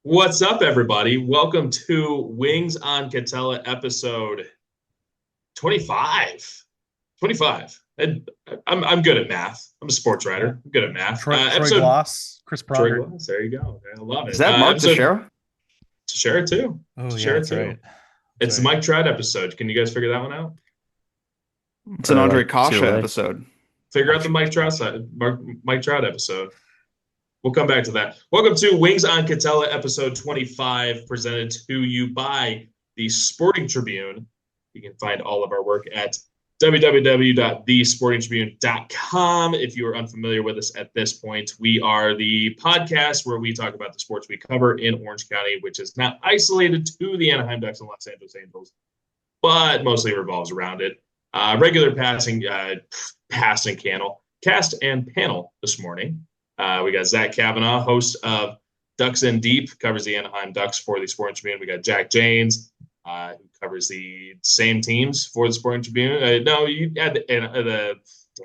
What's up, everybody? Welcome to Wings on Katella episode 25. 25. And I'm good at math. I'm a sports Yeah. writer. I'm good at math. Troy Episode Gloss, Chris Troy Pronger. Glass. There you go. I love Is it. that Mark Episode Teixeira? to share it too. Oh To yeah, share it that's too. right. It's the Mike Trout episode. Can you guys figure that one out? It's an Andre Kasha Chile. episode. Figure out the Mike Trout episode. We'll come back to that. Welcome to Wings on Katella, episode 25, presented to you by the Sporting Tribune. You can find all of our work at www.thesportingtribune.com. If you are unfamiliar with us at this point, we are the podcast where we talk about the sports we cover in Orange County, which is not isolated to the Anaheim Ducks and Los Angeles Angels, but mostly revolves around it. Regular cast and panel this morning. We got Zach Cavanagh, host of Ducks in Deep, covers the Anaheim Ducks for the Sporting Tribune. We got Jack Janes, who covers the same teams for the Sporting Tribune. No, you had dang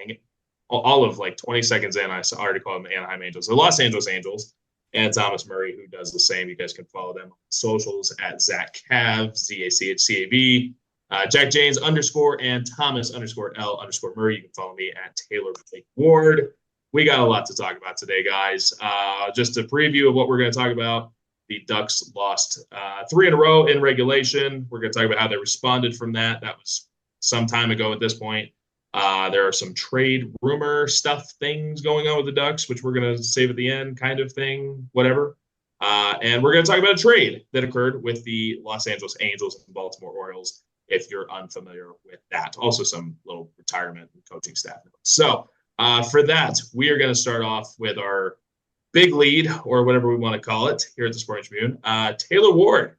it, all of like 20 seconds in, I already called them the Anaheim Angels. The Los Angeles Angels, and Thomas Murray, who does the same. You guys can follow them on socials at Zachcav, ZACHCAV. Jack Janes _ and Thomas _L _ Murray. You can follow me at Taylorblakeward. We got a lot to talk about today, guys. Just a preview of what we're going to talk about. The Ducks lost 3 in a row in regulation. We're going to talk about how they responded from that. That was some time ago at this point. There are some trade rumor things going on with the Ducks, which we're going to save at the end, kind of thing, whatever. And we're going to talk about a trade that occurred with the Los Angeles Angels and Baltimore Orioles, if you're unfamiliar with that. Also some little retirement and coaching staff notes. So for that, we are going to start off with our big lead, or whatever we want to call it, here at the Sporting Tribune. Taylor Ward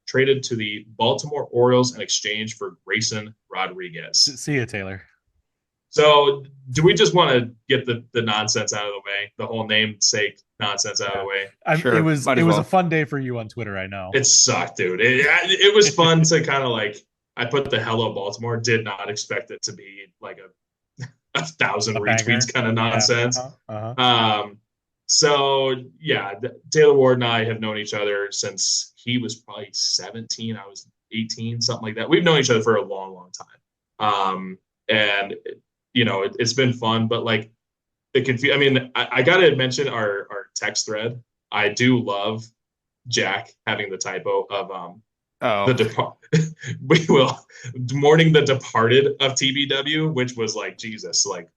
traded to the Baltimore Orioles in exchange for Grayson Rodriguez. See you, Taylor. So do we just want to get the nonsense out of the way, the whole namesake nonsense out of the way? Sure, it was a fun day for you on Twiter, I know. It sucked, dude. It was fun to kind of like, I put the hello Baltimore, did not expect it to be like a 1,000 retweets kind of nonsense. Yeah. So yeah, Taylor Ward and I have known each other since he was probably 17. I was 18, something like that. We've known each other for a long, long time. And it's been fun, but like I mean, I got to mention our text thread. I do love Jack having the typo of mourning the departed of TBW, which was like, Jesus, like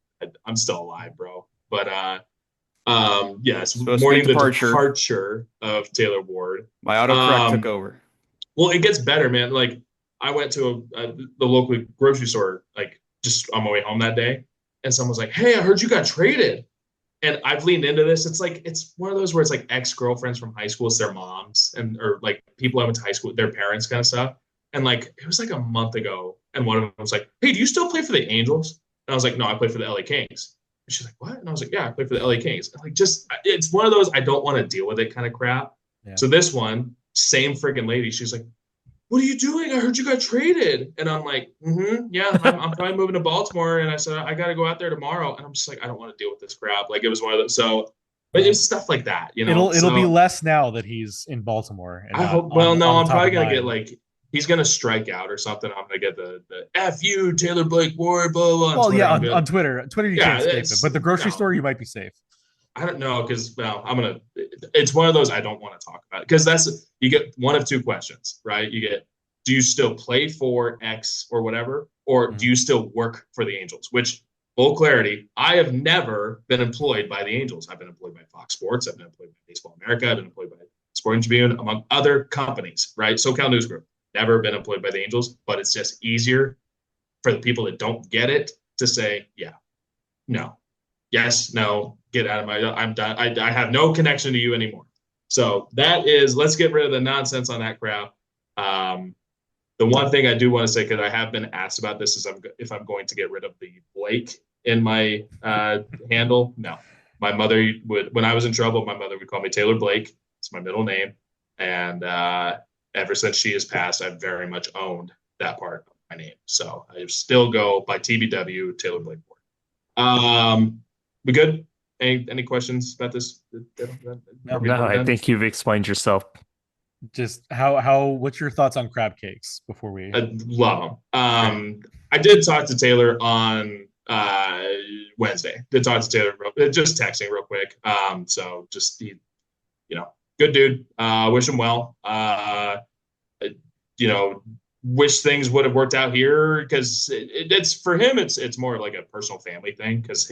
I'm still alive, bro. But yes, mourning the departure of Taylor Ward. My autocorrect took over. Well, it gets better, man. Like I went to the local grocery store, like just on my way home that day, and someone was like, "Hey, I heard you got traded." And I've leaned into this. It's like, it's one of those where it's like ex-girlfriends from high school, it's their moms, or like people I went to high school with, their parents, kind of stuff. And like, it was like a month ago. And one of them was like, "Hey, do you still play for the Angels?" And I was like, "No, I play for the LA Kings." And she's like, "What?" And I was like, "Yeah, I play for the LA Kings." And like, it's one of those, I don't want to deal with it kind of crap. Yeah. So this one, same freaking lady, she's like, "What are you doing? I heard you got traded." And I'm like, yeah, I'm probably moving to Baltimore. And I said, I got to go out there tomorrow. And I'm just like, I don't want to deal with this crap. Like, it was one of those. So, but it's stuff like that, It'll be less now that he's in Baltimore. And I hope. Well, no, I'm probably gonna get like, he's gonna strike out or something. I'm gonna get the F you, Taylorblakeward, blah blah. Well, yeah, on Twitter you can't escape it, but the grocery store you might be safe. I don't know, because it's one of those I don't want to talk about, because you get one of two questions, right? You get, do you still play for X or whatever, or do you still work for the Angels? Which, full clarity, I have never been employed by the Angels. I've been employed by Fox Sports, I've been employed by Baseball America, I've been employed by Sporting Tribune, among other companies, right? SoCal News Group, never been employed by the Angels, but it's just easier for the people that don't get it to say, yeah, no, yes, no, get out of I'm done. I have no connection to you anymore. So let's get rid of the nonsense on that crowd. The one thing I do want to say, because I have been asked about this, is if I'm going to get rid of the Blake in my handle. No. My mother when I was in trouble, my mother would call me Taylor Blake. It's my middle name. And ever since she has passed, I've very much owned that part of my name. So I still go by TBW, Taylor Blakeward. We good? Any questions about this? No, I think you've explained yourself Just how what's your thoughts on crab cakes before we I love them. I did talk to Taylor on Wednesday. Did talk to Taylor, just texting real quick. So just good dude. Wish him well. Wish things would have worked out here because it's for him. It's more like a personal family thing because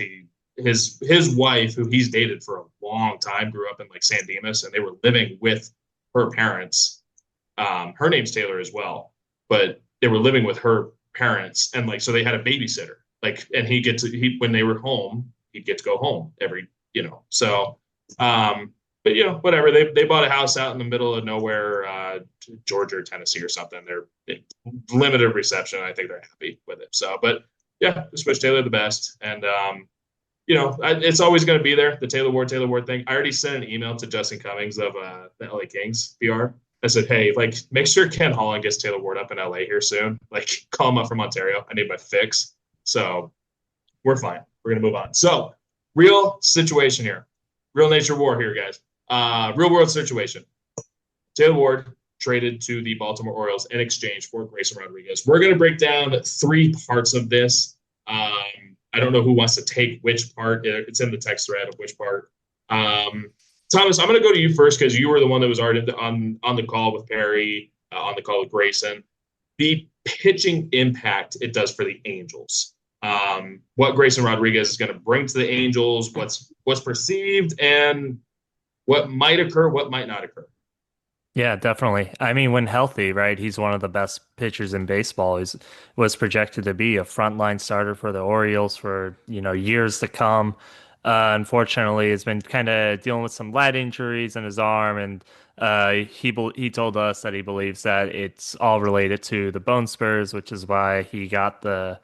his wife, who he's dated for a long time, grew up in like San Dimas, and they were living with her parents. Her name's Taylor as well, but they were living with her parents, and like so they had a babysitter. Like, and when they were home, he'd get to go home every. So. But whatever. They bought a house out in the middle of nowhere, Georgia or Tennessee or something. They're limited reception. I think they're happy with it. So, but yeah, just wish Taylor the best. And it's always going to be there. The Taylor Ward thing. I already sent an email to Justin Cummings of the LA Kings PR. I said, hey, like, make sure Ken Holland gets Taylor Ward up in LA here soon. Like, call him up from Ontario. I need my fix. So we're fine. We're gonna move on. So, real situation here. Real nature war here, guys. Real world situation. Taylor Ward traded to the Baltimore Orioles in exchange for Grayson Rodriguez. We're going to break down 3 parts of this. I don't know who wants to take which part. It's in the text thread of which part. Thomas, I'm going to go to you first because you were the one that was already on the call with Perry, on the call with Grayson. The pitching impact it does for the Angels. What Grayson Rodriguez is going to bring to the Angels, what's perceived, and what might occur, what might not occur. Yeah, definitely. I mean, when healthy, right, he's one of the best pitchers in baseball. He was projected to be a frontline starter for the Orioles for, years to come. Unfortunately, he's been kind of dealing with some lat injuries in his arm, and he told us that he believes that it's all related to the bone spurs, which is why he got the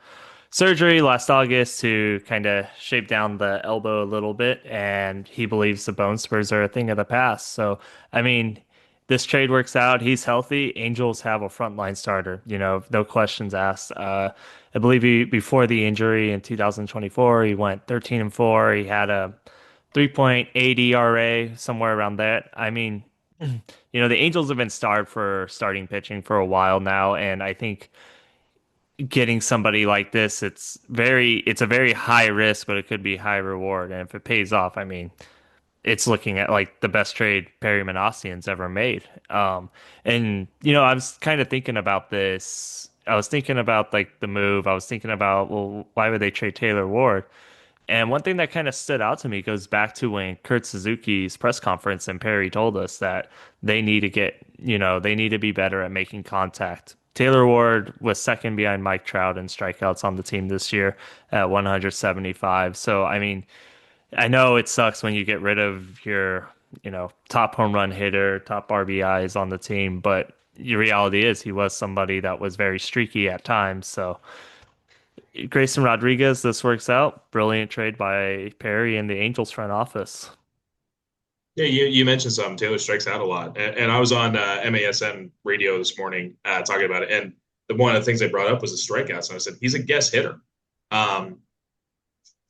surgery last August to kind of shape down the elbow a little bit, and he believes the bone spurs are a thing of the past. So, I mean, this trade works out. He's healthy. Angels have a frontline starter, no questions asked. I believe before the injury in 2024, he went 13-4. He had a 3.8 ERA, somewhere around that. I mean, the Angels have been starved for starting pitching for a while now, and I think getting somebody like this, it's a very high risk, but it could be high reward. And if it pays off, I mean, it's looking at like the best trade Perry Manassian's ever made. And I was kind of thinking about this. I was thinking about like the move. I was thinking about, well, why would they trade Taylor Ward? And one thing that kind of stood out to me goes back to when Kurt Suzuki's press conference and Perry told us that they need to they need to be better at making contact. Taylor Ward was second behind Mike Trout in strikeouts on the team this year at 175. So, I mean, I know it sucks when you get rid of your, top home run hitter, top RBIs on the team, but the reality is he was somebody that was very streaky at times. So, Grayson Rodriguez, this works out. Brilliant trade by Perry and the Angels front office. Yeah, you mentioned something. Taylor strikes out a lot, and I was on MASN radio this morning talking about it. And one of the things they brought up was the strikeouts, and I said he's a guess hitter.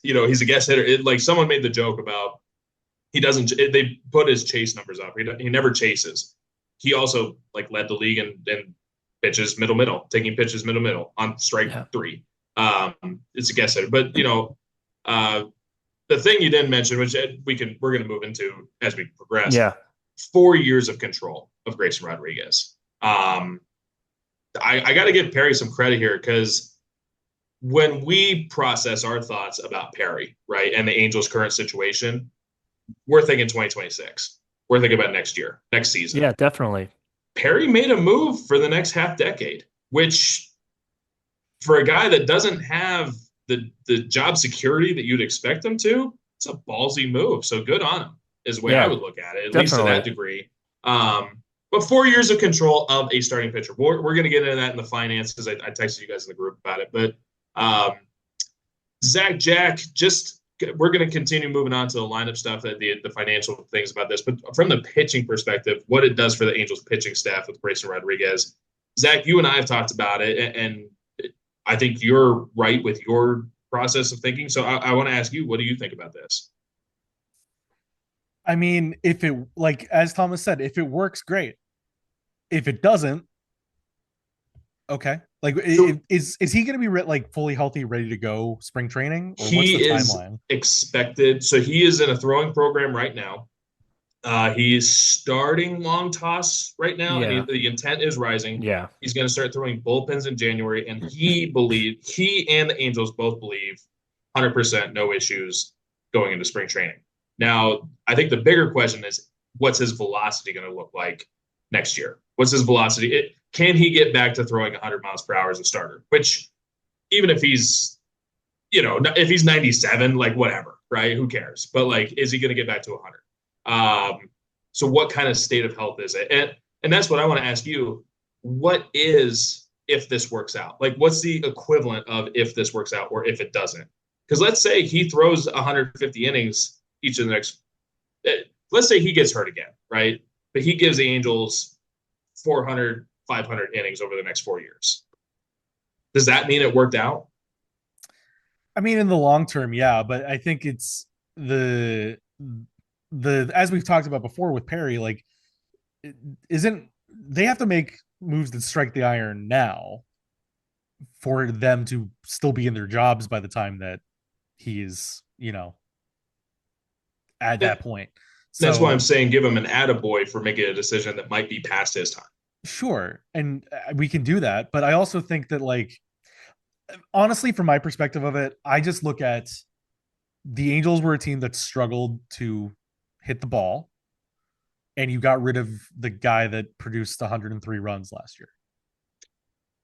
He's a guess hitter. Like someone made the joke about he doesn't. They put his chase numbers up. He never chases. He also like led the league in pitches middle, taking pitches middle on strike 3. It's a guess hitter, but the thing you didn't mention, which we're going to move into as we progress. Yeah. 4 years of control of Grayson Rodriguez. I got to give Perry some credit here because when we process our thoughts about Perry, right, and the Angels' current situation, we're thinking 2026. We're thinking about next year, next season. Yeah, definitely. Perry made a move for the next half decade, which for a guy that doesn't have the job security that you'd expect him to, it's a ballsy move. So good on him is the way I would look at it, at least to that degree. But 4 years of control of a starting pitcher. We're going to get into that in the finance because I texted you guys in the group about it. But Zach, Jack, we're going to continue moving on to the lineup stuff, the financial things about this. But from the pitching perspective, what it does for the Angels pitching staff with Grayson Rodriguez. Zach, you and I have talked about it, and I think you're right with your process of thinking. So I want to ask you, what do you think about this? I mean, if it, like, as Thomas said, if it works, great. If it doesn't, okay. Like, So is he going to be like fully healthy, ready to go spring training, or what's he the is timeline? expected. So he is in a throwing program right now. He's starting long toss right now, and Yeah. the intent is rising. Yeah. He's going to start throwing bullpens in January, and he and the Angels both believe 100% no issues going into spring training. Now, I think the bigger question is, what's his velocity going to look like next year? What's his velocity? Can he get back to throwing 100 miles per hour as a starter? Which, even if he's, if he's 97, like whatever, right? Who cares? But like, is he going to get back to 100? So what kind of state of health is it? And that's what I want to ask you. What is if this works out? Like, what's the equivalent of if this works out or if it doesn't? Because let's say he throws 150 innings each of the next. Let's say he gets hurt again, right? But he gives the Angels 400, 500 innings over the next 4 years. Does that mean it worked out? I mean, in the long term, yeah, but I think it's the as we've talked about before with Perry, like, isn't they have to make moves that strike the iron now for them to still be in their jobs by the time that he is, at that point. That's why I'm So saying give him an attaboy for making a decision that might be past his time. sure, and we can do that, but I also think that, like, honestly, from my perspective of it, I just look at the Angels were a team that struggled to hit the ball, and you got rid of the guy that produced 103 runs last year.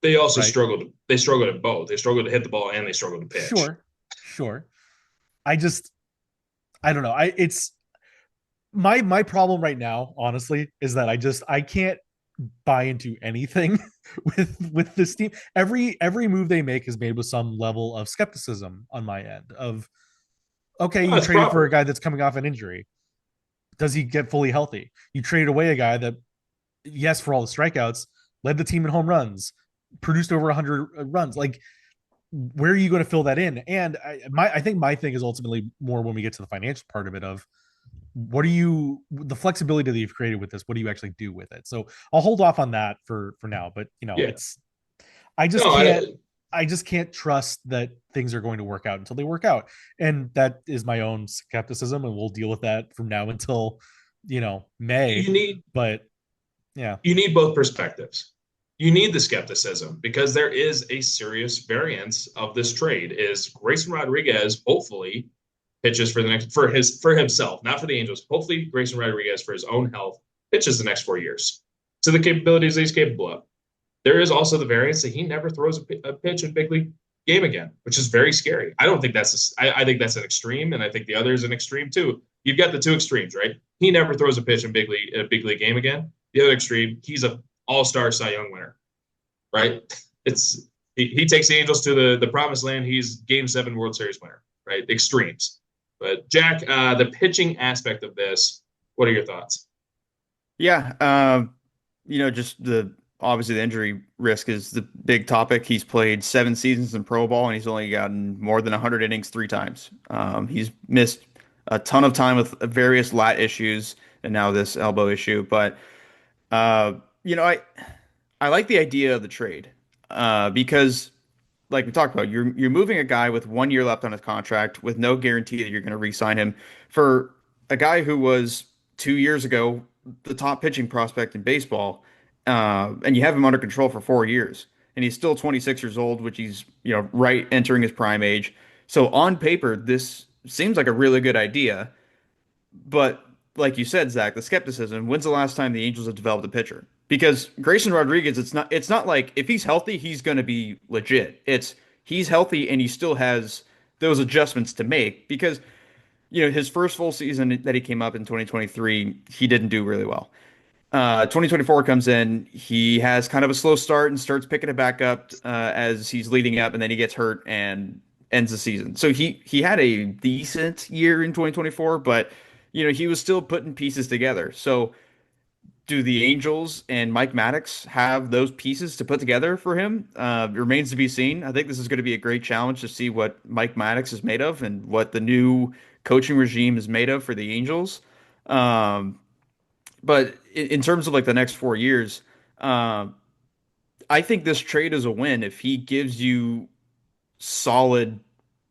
They also Right? struggled. They struggled at both. They struggled to hit the ball and they struggled to pitch. Sure. I don't know. It's my problem right now, honestly, is that I can't buy into anything with this team. Every move they make is made with some level of skepticism on my end of, okay, No, you it's traded for a proper. guy that's coming off an injury. Does he get fully healthy? You traded away a guy that, yes, for all the strikeouts, led the team in home runs, produced over 100 runs. Like, where are you going to fill that in? And I think my thing is ultimately more when we get to the financial part of it of, what are you, the flexibility that you've created with this, what do you actually do with it? So I'll hold off on that for now, but Yeah. it's, I just No, can't I just can't trust that things are going to work out until they work out. And that is my own skepticism, and we'll deal with that from now until, May. you need But yeah. you need both perspectives. You need the skepticism because there is a serious variance of this trade. Is Grayson Rodriguez hopefully pitches for the next for himself, not for the Angels. Hopefully, Grayson Rodriguez for his own health pitches the next 4 years to the capabilities that he's capable of. There is also the variance that he never throws a pitch in big league game again, which is very scary. I don't think I think that's an extreme, and I think the other is an extreme too. You've got the two extremes, right? He never throws a pitch in a big league game again. The other extreme, he's a all-star Cy Young winner, right? He takes the Angels to the promised land. He's Game 7 World Series winner, right? Extremes. But Jack, the pitching aspect of this, what are your thoughts? Yeah, just obviously the injury risk is the big topic. He's played 7 seasons in pro ball and he's only gotten more than 100 innings 3 times. He's missed a ton of time with various lat issues and now this elbow issue. But uh, you know, I like the idea of the trade because, like we talked about, you're moving a guy with 1 year left on his contract with no guarantee that you're going to re-sign him for a guy who was 2 years ago the top pitching prospect in baseball, and you have him under control for 4 years, and he's still 26 years old, which he's right entering his prime age. So on paper, this seems like a really good idea, but like you said, Zach, the skepticism. When's the last time the Angels have developed a pitcher? Because Grayson Rodriguez, it's not like if he's healthy, he's going to be legit. It's he's healthy and he still has those adjustments to make because his first full season that he came up in 2023, he didn't do really well. 2024 comes in, he has kind of a slow start and starts picking it back up as he's leading up, and then he gets hurt and ends the season. So he had a decent year in 2024, but he was still putting pieces together. So do the Angels and Mike Maddox have those pieces to put together for him? It remains to be seen. I think this is going to be a great challenge to see what Mike Maddox is made of and what the new coaching regime is made of for the Angels. But in terms of like the next 4 years, I think this trade is a win if he gives you solid,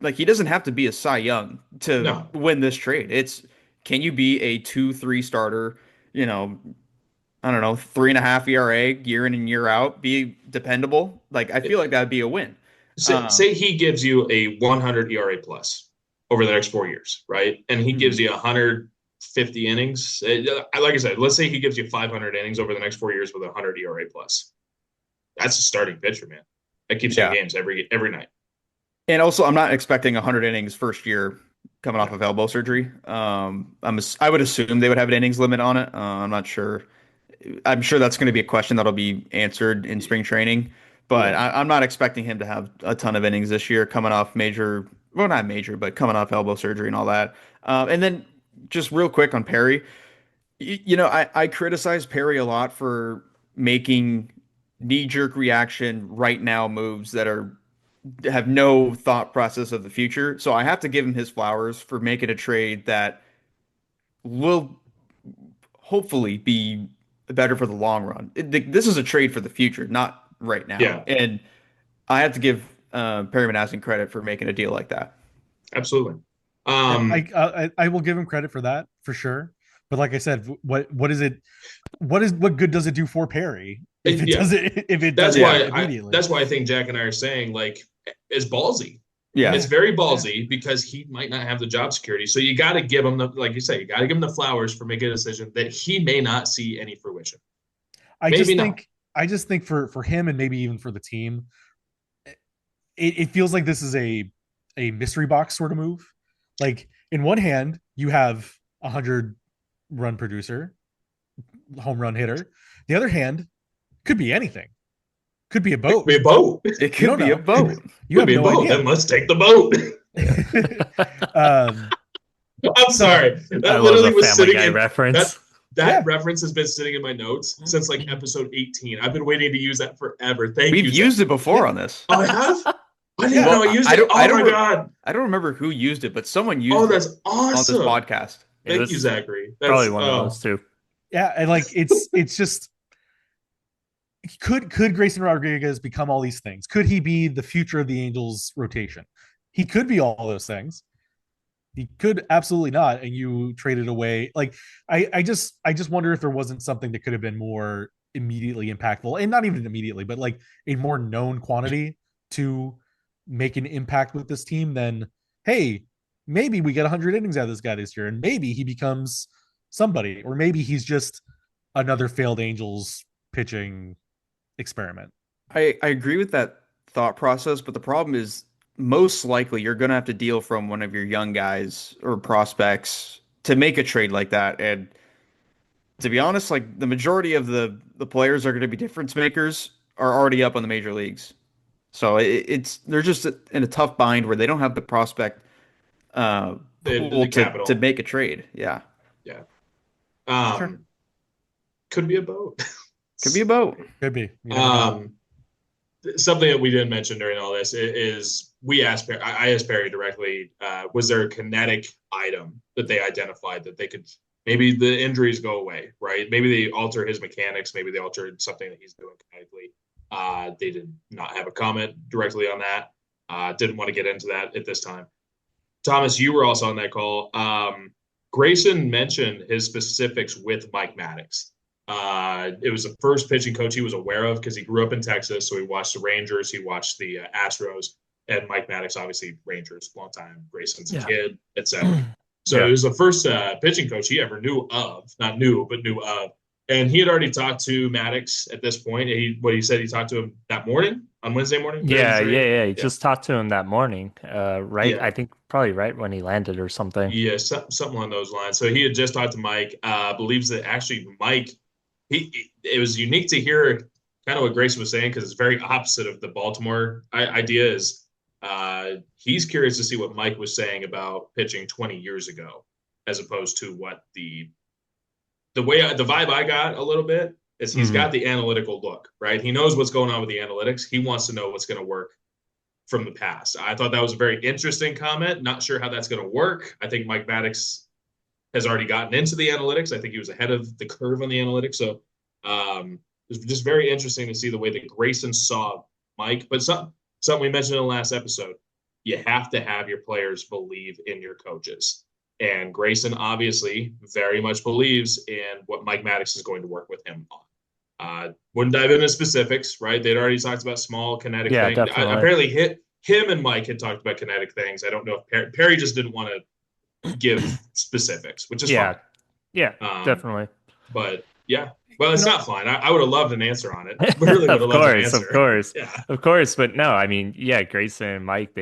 like he doesn't have to be a Cy Young to No, win this trade. It's can you be a 2-3 starter, you know, I don't know, 3.5 ERA year in and year out, be dependable? Like I feel like that'd be a win. say he gives you a 100 ERA plus over the next 4 years, right? And he gives Mhm. you 150 innings. Like I said, let's say he gives you 500 innings over the next 4 years with a 100 ERA plus. That's a starting pitcher, man. That keeps you in Yeah. games every night. And also, I'm not expecting 100 innings first year coming off No. of elbow surgery. I would assume they would have an innings limit on it. I'm not sure. I'm sure that's going to be a question that'll be answered in spring training, but Yeah. I'm not expecting him to have a ton of innings this year coming off major, well, not major, but coming off elbow surgery and all that. And then just real quick on Perry, I criticize Perry a lot for making knee-jerk reaction right now moves that have no thought process of the future. So I have to give him his flowers for making a trade that will hopefully be better for the long run. This is a trade for the future, not right now. Yeah, And I have to give Perry Manasseh credit for making a deal like that. absolutely. Yeah, I will give him credit for that for sure. But like I said, what is it? What good does it do for Perry Yeah, if it that's does why it immediately? that's why I think Jack and I are saying like it's ballsy. Yeah. It's very ballsy because he might not have the job security. So you got to give him like you say, you got to give him the flowers for making a decision that he may not see any fruition. I Maybe just not. think I just think for him and maybe even for the team, it feels like this is a mystery box sort of move. Like in one hand, you have 100 run producer, home run hitter. The other hand could be anything. Could be a It could boat. be a boat. It You could don't be a know. boat. You Could have be a no boat. Then idea. let's take the boat. um, I'm so sorry. I That love literally the was Family sitting Guy in reference. that Yeah. reference has been sitting in my notes since like episode 18. I've been waiting to use that forever. Thank We've you, used Zach. it before on this. Oh, I have? I didn't Yeah. even know Well, I used I it. don't. Oh I my don't. god. I don't remember who used it, but someone Oh, used it that's on this awesome. podcast. It Thank you, was Zachary. probably That's one of those two. yeah, and like it's just could Grayson Rodriguez become all these things? Could he be the future of the Angels rotation? He could be all those things. He could absolutely not, and you traded away. Like I just wonder if there wasn't something that could have been more immediately impactful, and not even immediately, but like a more known quantity to make an impact with this team than hey, maybe we get 100 innings out of this guy this year, and maybe he becomes somebody, or maybe he's just another failed Angels pitching experiment. I agree with that thought process, but the problem is most likely you're going to have to deal from one of your young guys or prospects to make a trade like that. And to be honest, like the majority of the players are going to be difference makers are already up on the major leagues. So it's they're just in a tough bind where they don't have the prospect the pool to capital. make a trade. Yeah, Yeah. Sure, Could be a boat. could be a boat. could be. You never know. Something that we didn't mention during all this is we asked Perry, I asked Perry directly, was there a kinetic item that they identified that they could maybe the injuries go away, right? Maybe they alter his mechanics, maybe they altered something that he's doing kinetically. They did not have a comment directly on that. Didn't want to get into that at this time. Thomas, you were also on that call. Grayson mentioned his specifics with Mike Maddox. It was the first pitching coach he was aware of because he grew up in Texas, so he watched the Rangers, he watched the Astros, and Mike Maddox, obviously Rangers, long time. Grayson's a kid, etc. So it was the first pitching coach he ever knew of, not knew, but knew of. And he had already talked to Maddox at this point. He said he talked to him that morning, on Wednesday morning. Yeah. He just talked to him that morning, right? Yeah. I think probably right when he landed or something. Yeah, something along those lines. So he had just talked to Mike. Believes that actually Mike, it was unique to hear kind of what Grayson was saying because it's very opposite of the Baltimore idea. Is he's curious to see what Mike was saying about pitching 20 years ago, as opposed to what the vibe I got a little bit is he's got the analytical look, right? He knows what's going on with the analytics. He wants to know what's going to work from the past. I thought that was a very interesting comment. Not sure how that's going to work. I think Mike Maddox has already gotten into the analytics. I think he was ahead of the curve on the analytics. So was just very interesting to see the way that Grayson saw Mike. But something we mentioned in the last episode, you have to have your players believe in your coaches. And Grayson obviously very much believes in what Mike Maddox is going to work with him on. Wouldn't dive into specifics, right? They'd already talked about small kinetic things. Definitely. Apparently him and Mike had talked about kinetic things. I don't know if Perry just didn't want to give specifics, which is fine. Yeah, definitely. But yeah, well, it's not fine. I would have loved an answer on it. Really would have loved an answer. Of course. But no, I mean, yeah, Grayson and Mike,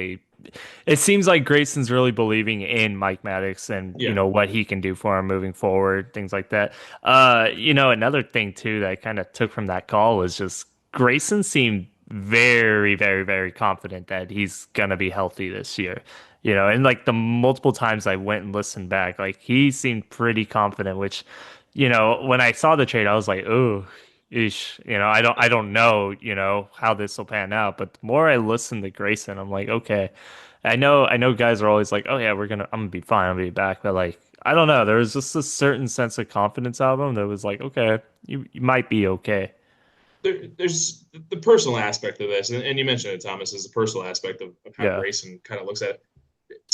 it seems like Grayson's really believing in Mike Maddox and, what he can do for him moving forward, things like that. Another thing too that I kind of took from that call was just Grayson seemed very, very, very confident that he's going to be healthy this year. And like the multiple times I went and listened back, like he seemed pretty confident, which, when I saw the trade, I was like, oh, ish, I don't know, how this will pan out. But the more I listen to Grayson, I'm like, okay, I know guys are always like, oh yeah, I'm gonna be fine, I'm gonna be back. But like, I don't know, there was just a certain sense of confidence out of him that was like, okay, you might be okay. There's the personal aspect of this, and you mentioned it, Thomas, is the personal aspect of how Grayson kind of looks at it.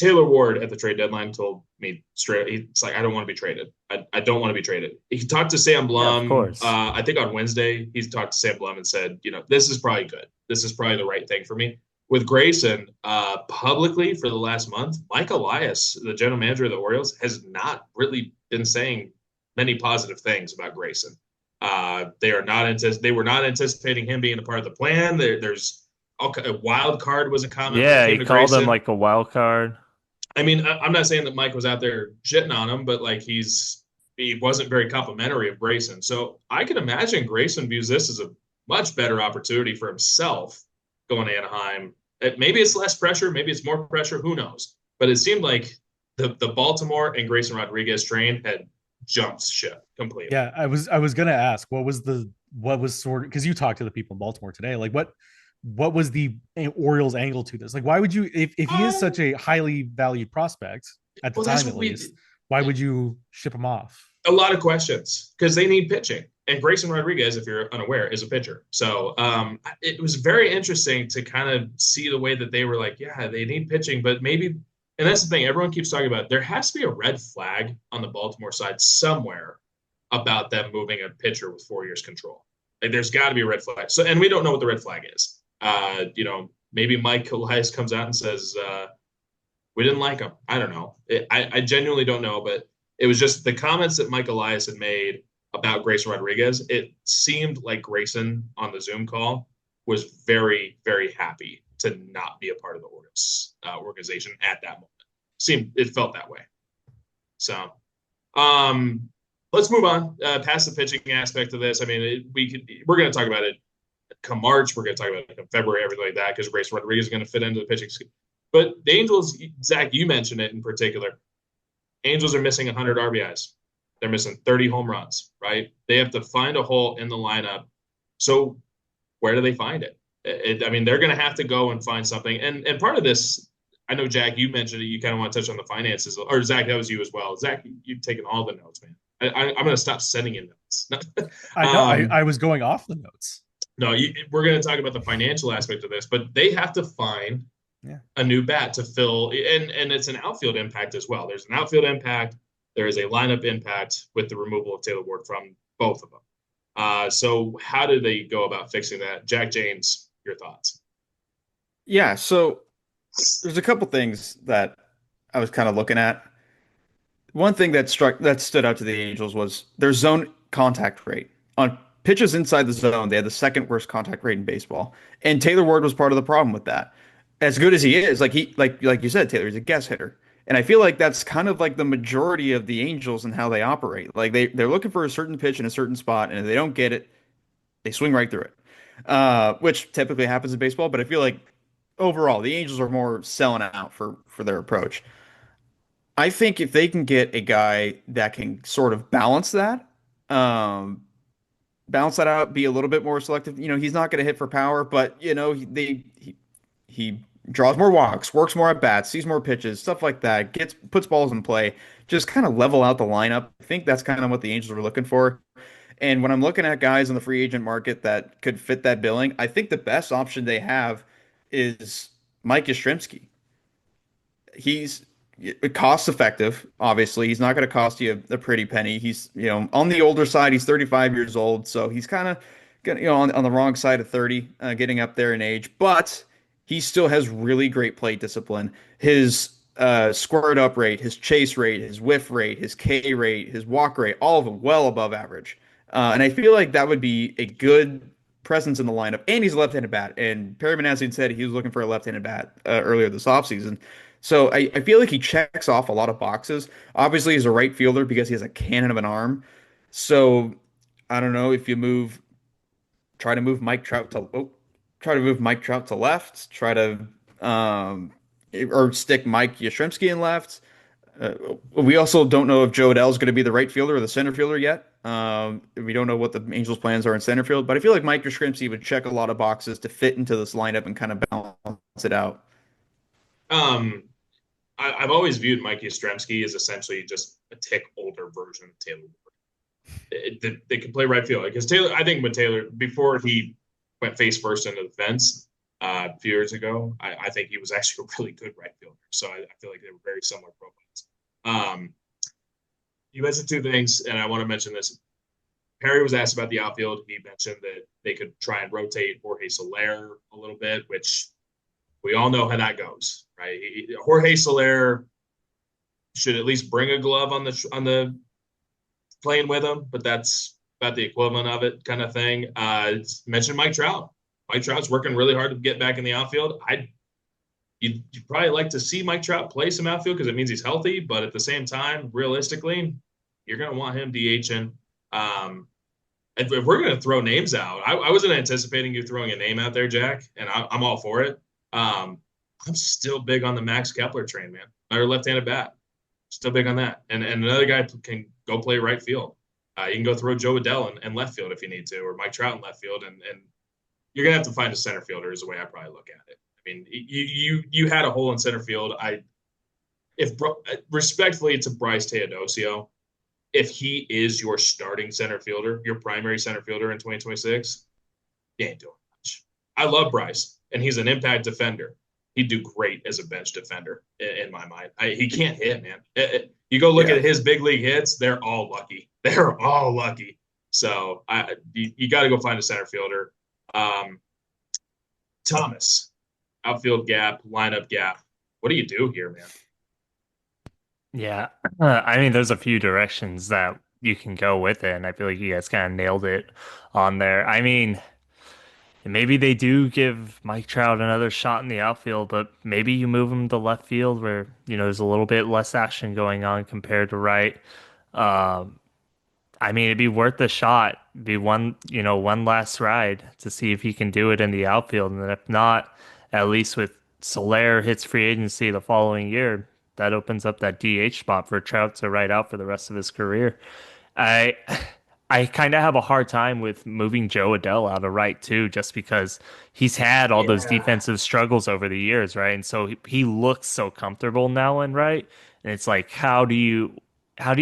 Taylorblakeward at the trade deadline told me straight, it's like, I don't want to be traded. I don't want to be traded. He talked to Sam Blum. Of course. I think on Wednesday, he talked to Sam Blum and said, this is probably good. This is probably the right thing for me. With Grayson, publicly for the last month, Mike Elias, the general manager of the Orioles, has not really been saying many positive things about Grayson. They were not anticipating him being a part of the plan. There's a wild card was a comment. Yeah, he called him like a wild card. I mean, I'm not saying that Mike was out there shitting on him, but like he wasn't very complimentary of Grayson. So I can imagine Grayson views this as a much better opportunity for himself going to Anaheim. Maybe it's less pressure, maybe it's more pressure, who knows? But it seemed like the Baltimore and Grayson Rodriguez train had jumped ship completely. Yeah, I was gonna ask what was sort of, because you talked to the people in Baltimore today, like what was the Orioles angle to this? Like, why would you, if he is such a highly valued prospect at the time at least, why would you ship him off? A lot of questions, because they need pitching. And Grayson Rodriguez, if you're unaware, is a pitcher. So it was very interesting to kind of see the way that they were like, yeah, they need pitching, but maybe, and that's the thing, everyone keeps talking about, there has to be a red flag on the Baltimore side somewhere about them moving a pitcher with 4 years control. Like, there's got to be a red flag. So, and we don't know what the red flag is. Maybe Mike Elias comes out and says, we didn't like him. I don't know. I genuinely don't know, but it was just the comments that Mike Elias had made about Grayson Rodriguez. It seemed like Grayson on the Zoom call was very, very happy to not be a part of the Orioles organization at that moment. It felt that way. So, let's move on past the pitching aspect of this. I mean, we're going to talk about it come March. We're going to talk about it in February, everything like that, because Grayson Rodriguez is going to fit into the pitching scheme. But the Angels, Zach, you mentioned it in particular. Angels are missing 100 RBIs. They're missing 30 home runs, right? They have to find a hole in the lineup. So where do they find it? They're going to have to go and find something. And part of this, I know, Jack, you mentioned it. You kind of want to touch on the finances. Or, Zach, that was you as well. Zach, you've taken all the notes, man. I'm going to stop sending you notes. I know. I was going off the notes. No, we're going to talk about the financial aspect of this, but they have to find a new bat to fill, and it's an outfield impact as well. There's an outfield impact. There is a lineup impact with the removal of Taylorblakeward from both of them. So how do they go about fixing that? Jack James, your thoughts? Yeah, so there's a couple things that I was kind of looking at. One thing that stood out to the Angels was their zone contact rate. On pitches inside the zone, they had the second worst contact rate in baseball. And Taylorblakeward was part of the problem with that. As good as he is, like you said, Taylor, he's a guess hitter. And I feel like that's kind of like the majority of the Angels and how they operate. Like they're looking for a certain pitch in a certain spot, and if they don't get it, they swing right through it, which typically happens in baseball. But I feel like overall, the Angels are more selling out for their approach. I think if they can get a guy that can sort of balance that out, be a little bit more selective. He's not going to hit for power, but he draws more walks, works more at bats, sees more pitches, stuff like that, puts balls in play, just kind of level out the lineup. I think that's kind of what the Angels are looking for. And when I'm looking at guys on the free agent market that could fit that billing, I think the best option they have is Mike Yastrzemski. He's cost effective. Obviously, he's not going to cost you a pretty penny. He's on the older side. He's 35 years old, so he's kind of on the wrong side of 30, getting up there in age. But he still has really great plate discipline. His squared up rate, his chase rate, his whiff rate, his K rate, his walk rate, all of them well above average. And I feel like that would be a good presence in the lineup. And he's a left-handed bat. And Perry Manassian said he was looking for a left-handed bat earlier this offseason. So I feel like he checks off a lot of boxes. Obviously, he's a right fielder because he has a cannon of an arm. So I don't know if you try to move Mike Trout to left, or stick Mike Yastrzemski in left. We also don't know if Joe Adell is going to be the right fielder or the center fielder yet. We don't know what the Angels' plans are in center field, but I feel like Mike Yastrzemski would check a lot of boxes to fit into this lineup and kind of balance it out. I've always viewed Mike Yastrzemski as essentially just a tick older version of Taylor. They can play right field because Taylor. I think when Taylor, before he went face first into the fence a few years ago, I think he was actually a really good right fielder. So I feel like they were very similar profiles. You mentioned two things, and I want to mention this. Perry was asked about the outfield. He mentioned that they could try and rotate Jorge Soler a little bit, which we all know how that goes, right? Jorge Soler should at least bring a glove on the playing with him, but that's about the equivalent of it, kind of thing. Mentioned Mike Trout. Mike Trout's working really hard to get back in the outfield. You'd probably like to see Mike Trout play some outfield because it means he's healthy, but at the same time, realistically, you're going to want him DHing. If we're going to throw names out, I wasn't anticipating you throwing a name out there, Jack, and I'm all for it. I'm still big on the Max Kepler train, man. Our left-handed bat. Still big on that. And another guy can go play right field. You can go throw Joe Adell in left field if you need to, or Mike Trout in left field, and you're going to have to find a center fielder is the way I probably look at it. I mean, you had a hole in center field. Respectfully to Bryce Teodosio, if he is your starting center fielder, your primary center fielder in 2026, you ain't doing much. I love Bryce, and he's an impact defender. He'd do great as a bench defender in my mind. He can't hit, man. You go look at his big league hits; they're all lucky. They're all lucky. So you got to go find a center fielder. Thomas, outfield gap, lineup gap. What do you do here, man? Yeah, I mean, there's a few directions that you can go with it, and I feel like you guys kind of nailed it on there. I mean, maybe they do give Mike Trout another shot in the outfield, but maybe you move him to left field where, there's a little bit less action going on compared to right. I mean, it'd be worth the shot. Be one last ride to see if he can do it in the outfield. And then if not, at least with Soler hits free agency the following year, that opens up that DH spot for Trout to ride out for the rest of his career. I kind of have a hard time with moving Joe Adell out of right too, just because he's had all those defensive struggles over the years, right? And so he looks so comfortable now in right, and it's like, how do you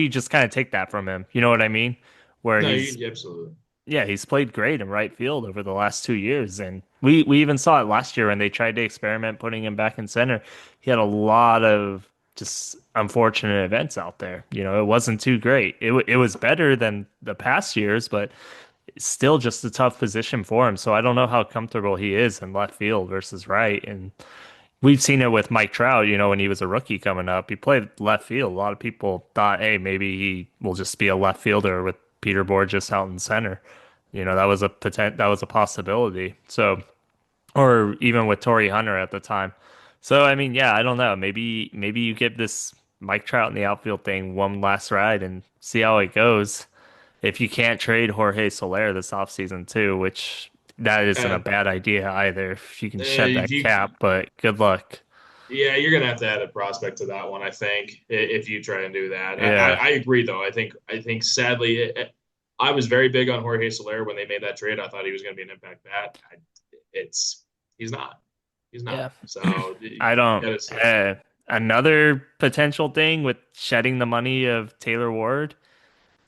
just kind of take that from him? You know what I mean? Where Absolutely. Yeah, he's played great in right field over the last 2 years, and we even saw it last year when they tried to experiment putting him back in center. He had a lot of just unfortunate events out there. It wasn't too great. It was better than the past years, but it's still just a tough position for him. So I don't know how comfortable he is in left field versus right. And we've seen it with Mike Trout, when he was a rookie coming up, he played left field. A lot of people thought, hey, maybe he will just be a left fielder with Peter Bourjos out in center. That was a possibility. So, or even with Torrey Hunter at the time. So, I mean, yeah, I don't know. Maybe you give this Mike Trout in the outfield thing one last ride and see how it goes. If you can't trade Jorge Soler this offseason too, which that isn't a bad idea either, if you can shed that cap, but good luck. Yeah, you're gonna have to add a prospect to that one, I think, if you try and do that. Yeah. I agree, though. I think sadly, I was very big on Jorge Soler when they made that trade. I thought he was going to be an impact bat. He's not. He's not. Yeah. So I don't. Another potential thing with shedding the money of Taylor Ward,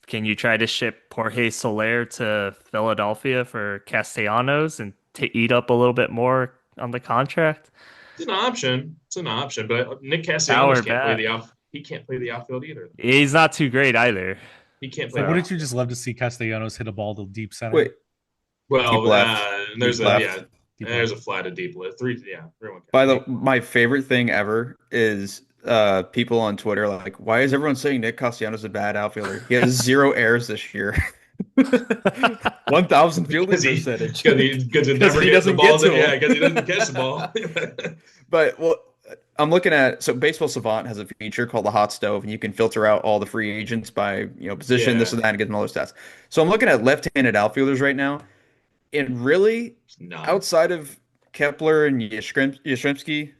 Can you try to ship Jorge Soler to Philadelphia for Castellanos and to eat up a little bit more on the contract? It's an option. It's an option, but Nick Power Castellanos can't play bat. the out. He can't play the outfield either. He's not too great either. He can't play. So the wouldn't you outfield. just love to see Castellanos hit a ball to deep center? Wait, Well, deep left. there's Deep a left. there's a flat, a deep left. Three, yeah. Everyone can. By the my favorite thing ever is people on Twitter like, why is everyone saying Nick Castellanos a bad outfielder? He has 0 errors this year. 1,000 fielding percentage. Because it never he gets the doesn't ball. get to him. Yeah, because he doesn't catch the ball. But well, I'm looking at Baseball Savant has a feature called the hot stove, and you can filter out all the free agents by position, this and that, and get them all those stats. So I'm looking at left-handed outfielders right now, and really outside of Kepler and Yastrzemski,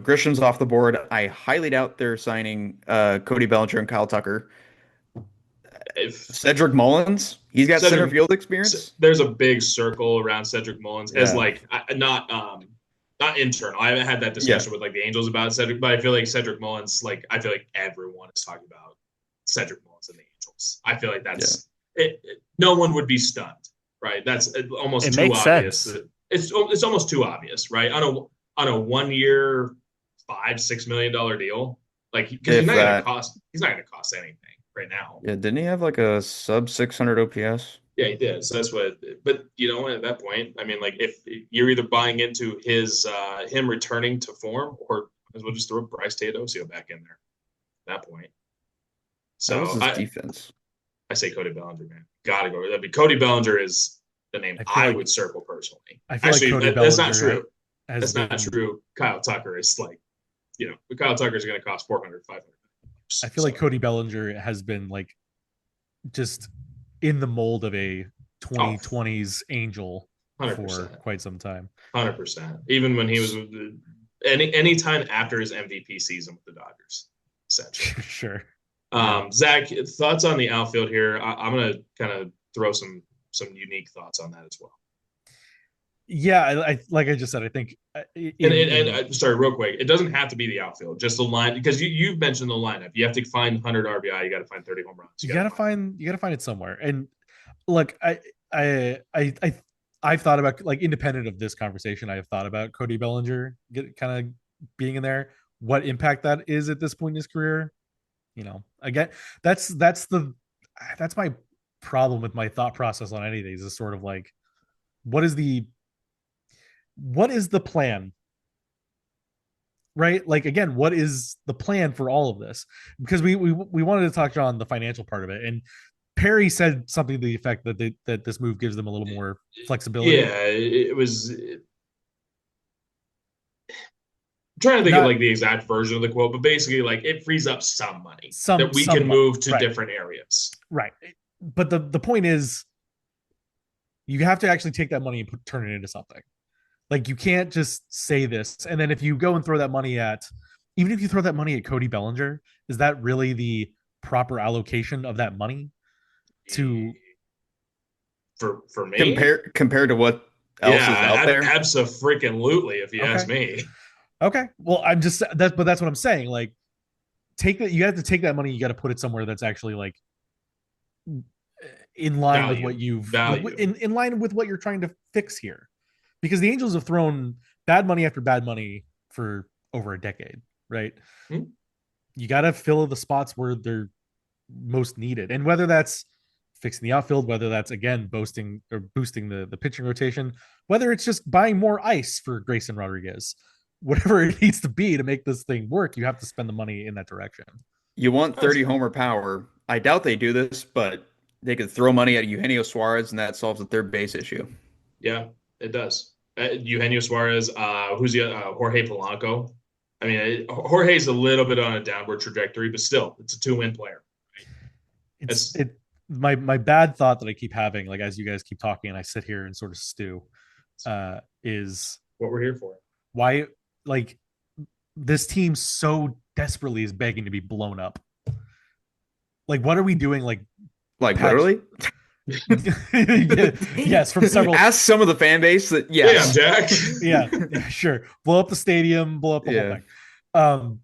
Grisham's off the board. I highly doubt they're signing Cody Bellinger and Kyle Tucker. Cedric Mullins, he's got center field experience. There's a big circle around Cedric Mullins as not internal. I haven't had that discussion with the Angels about Cedric, but I feel like Cedric Mullins, I feel like everyone is talking about Cedric Mullins and the Angels. I feel like that's it. No one would be stunned, right? That's almost too obvious. Sense. It's almost too obvious, right? On a 1 year, $5-6 million deal, because he's not going to cost anything right now. Yeah, didn't he have a sub 600 OPS? Yeah, he did. So that's what. But at that point, I mean, if you're either buying into his him returning to form, or as well just throw Bryce Teodosio back in there. At that point. So that was his defense. I say Cody Bellinger, man. Gotta go. I mean, Cody Bellinger is the name I would circle personally. I feel Actually, Cody that's Bellinger not true. That's not true. Kyle Tucker is Kyle Tucker is going to cost $400, $500. I feel like Cody Bellinger has been just in the mold of a 2020s Angel 100%. for quite some time. 100%. Even when he was any time after his MVP season with the Dodgers, essentially. Sure. Zach, thoughts on the outfield here? I'm going to kind of throw some unique thoughts on that as well. Yeah, I like I just said, I think. Sorry, real quick. It doesn't have to be the outfield, just the line, because you've mentioned the lineup. You have to find 100 RBI. You got to find 30 home runs. You got to find it somewhere. And look, I've thought about independent of this conversation, I have thought about Cody Bellinger kind of being in there. What impact that is at this point in his career, again, that's my problem with my thought process on any of these is sort of what is the plan, right? Again, what is the plan for all of this? Because we wanted to talk on the financial part of it, and Perry said something to the effect that this move gives them a little more flexibility. Yeah, it was. I'm trying to think of the exact version of the quote, but basically, it frees up some money that we can move to different areas. Right, but the point is, you have to actually take that money and turn it into something. You can't just say this, and then if you go and throw that money even if you throw that money at Cody Bellinger, is that really the proper allocation of that money? For me, compared to what else is out there? Abso-freaking-lutely, if you ask me. Okay, well, but that's what I'm saying. Take that. You have to take that money. You got to put it somewhere that's actually in line with what you've in line with what you're trying to fix here. Because the Angels have thrown bad money after bad money for over a decade, right? Mm-hmm. You got to fill the spots where they're most needed. And whether that's fixing the outfield, whether that's, again, boosting the pitching rotation, whether it's just buying more ice for Grayson Rodriguez, whatever it needs to be to make this thing work, you have to spend the money in that direction. You want 30 homer power. I doubt they do this, but they could throw money at Eugenio Suarez, and that solves the third base issue. Yeah. It does. Eugenio Suarez, who's the Jorge Polanco. I mean, Jorge's a little bit on a downward trajectory, but still, it's a 2-win player. Right? My bad thought that I keep having, as you guys keep talking, and I sit here and sort of stew, is what we're here for. Why, this team so desperately is begging to be blown up. What are we doing? Literally. Yes, from several. Ask some of the fan base that. Yes. Yeah, Jack. yeah, sure. Blow up the stadium. Blow up the whole thing. Damn,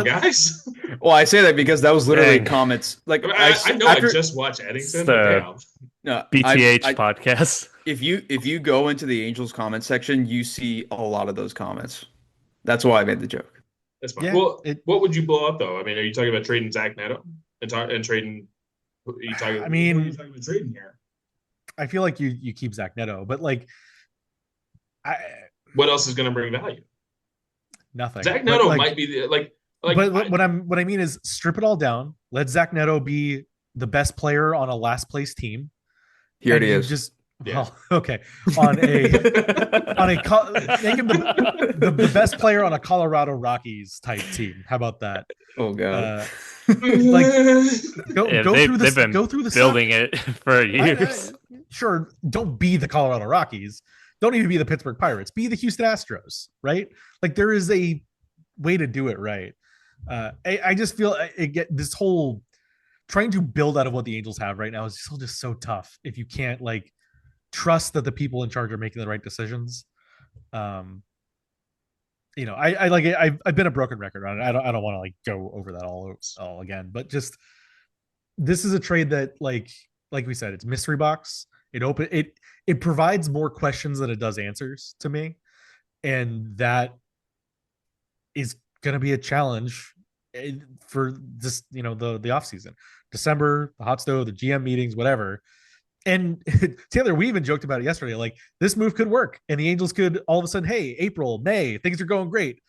guys. Well, I say that because that was literally Dang. comments. Like I know I just watched Eddington, but damn. No, BTH podcast. If you go into the Angels comment section, you see a lot of those comments. That's why I made the joke. That's fine. Yeah, Well, what would you blow up though? I mean, are you talking about trading Zach Neto and trading? Are you talking? I mean, what are you talking about trading here? I feel like you keep Zach Neto, but like, what else is going to bring value? Nothing. Zach Neto might be the, but what I mean is strip it all down. Let Zach Neto be the best player on a last place team. Here it is. Just okay make him the best player on a Colorado Rockies type team. How about that? Oh god. Go through the building it for years. Sure, don't be the Colorado Rockies. Don't even be the Pittsburgh Pirates. Be the Houston Astros, right? Like there is a way to do it right. I just feel this whole trying to build out of what the Angels have right now is still just so tough if you can't like trust that the people in charge are making the right decisions. I've been a broken record on it. I don't want to like go over that all again, but just this is a trade that like we said, it's mystery box. It provides more questions than it does answers to me, and that is going to be a challenge for this, the offseason, December, the hot stove, the GM meetings, whatever. And Taylor, we even joked about it yesterday. Like this move could work and the Angels could all of a sudden, hey, April, May, things are going great.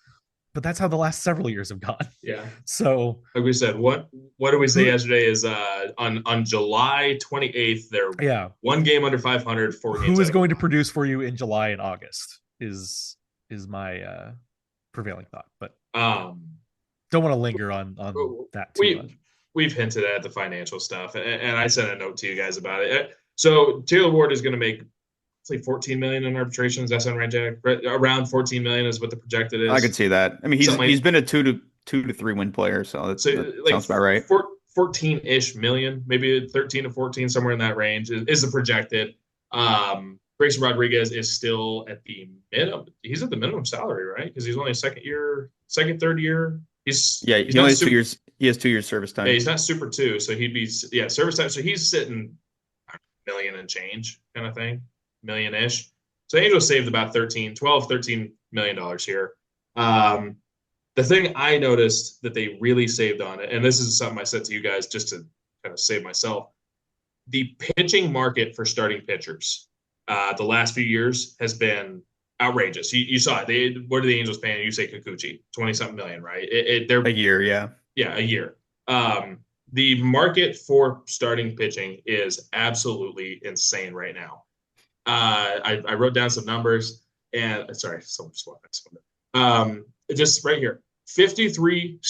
But that's how the last several years have gone. Yeah. So like we said, what did we say yesterday is on July 28th, they're one game under 500, 4 games. Who is going to produce for you in July and August is my prevailing thought. But don't want to linger on that too much. We've hinted at the financial stuff, and I sent a note to you guys about it. So Taylorblakeward is going to make $14 million in arbitration. Does that sound right, Jack? Right, around $14 million is what the projected is. I could see that. I mean, he's been a 2 to 3 win player, so that sounds about right. 14-ish million, maybe 13 to 14, somewhere in that range is the projected. Grayson Rodriguez is still at the minimum. He's at the minimum salary, right? Because he's only third year. He only has 2 years. He has 2 years service time. Yeah, he's not super 2, so he'd be service time. So he's sitting million and change kind of thing, million-ish. So Angels saved about $13 million here. The thing I noticed that they really saved on it, and this is something I said to you guys just to kind of save myself, the pitching market for starting pitchers the last few years has been outrageous. You saw it. What are the Angels paying? You say Kikuchi, 20-something million, right? They're a year, yeah. Yeah, a year. The market for starting pitching is absolutely insane right now. I wrote down some numbers, and sorry, someone just walked past. Just right here, 53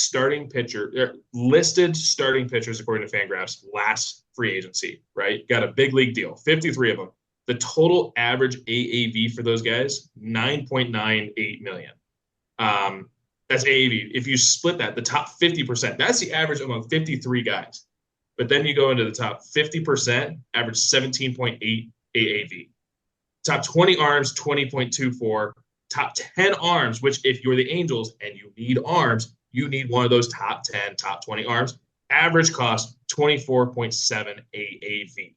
listed starting pitchers according to Fangraphs last free agency. Right, got a big league deal. 53 of them. The total average AAV for those guys, $9.98 million. That's AAV. If you split that, the top 50%, that's the average among 53 guys. But then you go into the top 50%, average 17.8 AAV. Top 20 arms, 20.24. Top 10 arms, which if you're the Angels and you need arms, you need one of those top 10, top 20 arms. Average cost, 24.7 AAV.